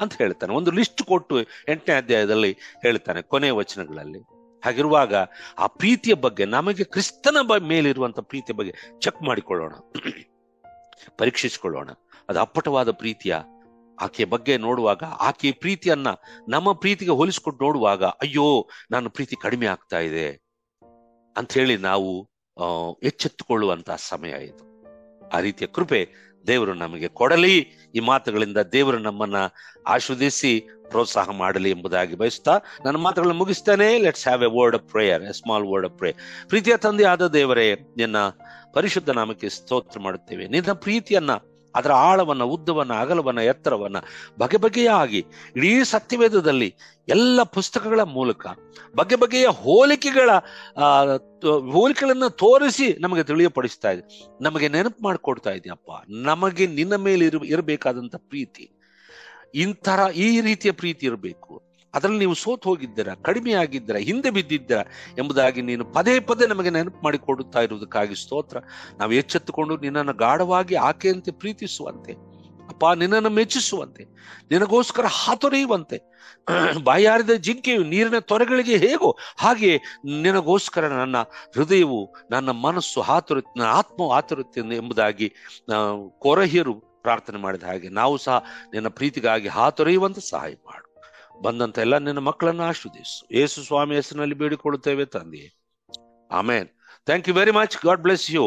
S1: ಅಂತ ಹೇಳ್ತಾನೆ. ಒಂದು ಲಿಸ್ಟ್ ಕೊಟ್ಟು 8ನೇ ಅಧ್ಯಾಯದಲ್ಲಿ ಹೇಳ್ತಾನೆ ಕೊನೆಯ ವಚನಗಳಲ್ಲಿ. ಹಾಗಿರುವಾಗ ಆ ಪ್ರೀತಿಯ ಬಗ್ಗೆ, ನಮಗೆ ಕ್ರಿಸ್ತನ ಮೇಲಿರುವಂತ ಪ್ರೀತಿಯ ಬಗ್ಗೆ ಚೆಕ್ ಮಾಡಿಕೊಳ್ಳೋಣ, ಪರೀಕ್ಷಿಸಿಕೊಳ್ಳೋಣ. ಅದು ಅಪ್ಪಟವಾದ ಪ್ರೀತಿಯ? ಆಕೆಯ ಬಗ್ಗೆ ನೋಡುವಾಗ, ಆಕೆಯ ಪ್ರೀತಿಯನ್ನ ನಮ್ಮ ಪ್ರೀತಿಗೆ ಹೋಲಿಸ್ಕೊಂಡು ನೋಡುವಾಗ, ಅಯ್ಯೋ ನನ್ನ ಪ್ರೀತಿ ಕಡಿಮೆ ಆಗ್ತಾ ಇದೆ ಅಂತ ಹೇಳಿ ನಾವು ಎಚ್ಚೆತ್ತುಕೊಳ್ಳುವಂತಹ ಸಮಯ ಇದು. ಆ ರೀತಿಯ ಕೃಪೆ ದೇವರು ನಮಗೆ ಕೊಡಲಿ. ಈ ಮಾತುಗಳಿಂದ ದೇವರು ನಮ್ಮನ್ನ ಆಶೀರ್ವದಿಸಿ ಪ್ರೋತ್ಸಾಹ ಮಾಡಲಿ ಎಂಬುದಾಗಿ ಬಯಸ್ತಾ ನನ್ನ ಮಾತುಗಳನ್ನು ಮುಗಿಸ್ತೇನೆ. Let's have A word of prayer, A small word of prayer. ಪ್ರೀತಿಯ ತಂದೆ ಆದ ದೇವರೇ, ನಿನ್ನ ಪರಿಶುದ್ಧ ನಾಮಕ್ಕೆ ಸ್ತೋತ್ರ ಮಾಡುತ್ತೇವೆ. ನಿನ್ನ ಪ್ರೀತಿಯನ್ನ, ಅದರ ಆಳವನ್ನ, ಉದ್ದವನ್ನ, ಅಗಲವನ್ನ, ಎತ್ತರವನ್ನ ಬಗೆ ಬಗೆಯಾಗಿ ಇಡೀ ಸತ್ಯವೇದದಲ್ಲಿ ಎಲ್ಲ ಪುಸ್ತಕಗಳ ಮೂಲಕ ಬಗೆ ಬಗೆಯ ಹೋಲಿಕೆಗಳನ್ನ ತೋರಿಸಿ ನಮಗೆ ತಿಳಿಯಪಡಿಸ್ತಾ ಇದೆ, ನಮಗೆ ನೆನಪು ಮಾಡಿಕೊಡ್ತಾ ಇದೆಯಪ್ಪ. ನಮಗೆ ನಿನ್ನ ಮೇಲೆ ಇರಬೇಕಾದಂತ ಪ್ರೀತಿ, ಈ ರೀತಿಯ ಪ್ರೀತಿ ಇರಬೇಕು. ಅದರಲ್ಲಿ ನೀವು ಸೋತು ಹೋಗಿದ್ದೀರಾ, ಕಡಿಮೆ ಆಗಿದ್ದೀರಾ, ಹಿಂದೆ ಬಿದ್ದಿದ್ದೀರಾ ಎಂಬುದಾಗಿ ನೀನು ಪದೇ ಪದೇ ನಮಗೆ ನೆನಪು ಮಾಡಿಕೊಡುತ್ತಾ ಇರುವುದಕ್ಕಾಗಿ ಸ್ತೋತ್ರ. ನಾವು ಎಚ್ಚೆತ್ತುಕೊಂಡು ನಿನ್ನನ್ನು ಗಾಢವಾಗಿ ಆಕೆಯಂತೆ ಪ್ರೀತಿಸುವಂತೆ ಅಪ್ಪ, ನಿನ್ನನ್ನು ಮೆಚ್ಚಿಸುವಂತೆ, ನಿನಗೋಸ್ಕರ ಹಾತೊರೆಯುವಂತೆ, ಬಾಯಾರಿದ ಜಿಂಕೆಯು ನೀರಿನ ತೊರೆಗಳಿಗೆ ಹೇಗೋ ಹಾಗೆ ನಿನಗೋಸ್ಕರ ನನ್ನ ಹೃದಯವು, ನನ್ನ ಮನಸ್ಸು ನನ್ನ ಆತ್ಮವು ಹಾತೊರೆಯುತ್ತೆ ಎಂಬುದಾಗಿ ಕೊರಹಿಯರು ಪ್ರಾರ್ಥನೆ ಮಾಡಿದ ಹಾಗೆ ನಾವು ಸಹ ನಿನ್ನ ಪ್ರೀತಿಗಾಗಿ ಹಾತೊರೆಯುವಂತೆ ಸಹಾಯ ಮಾಡು. ಬಂದಂತ ಎಲ್ಲ ನಿನ್ನ ಮಕ್ಕಳನ್ನು ಆಶೀರ್ವದಿಸು. ಯೇಸು ಸ್ವಾಮಿ ಹೆಸರಿನಲ್ಲಿ ಬೇಡಿಕೊಳ್ಳುತ್ತೇವೆ ತಂದೆಯೇ, amen. Thank you very much. God bless you.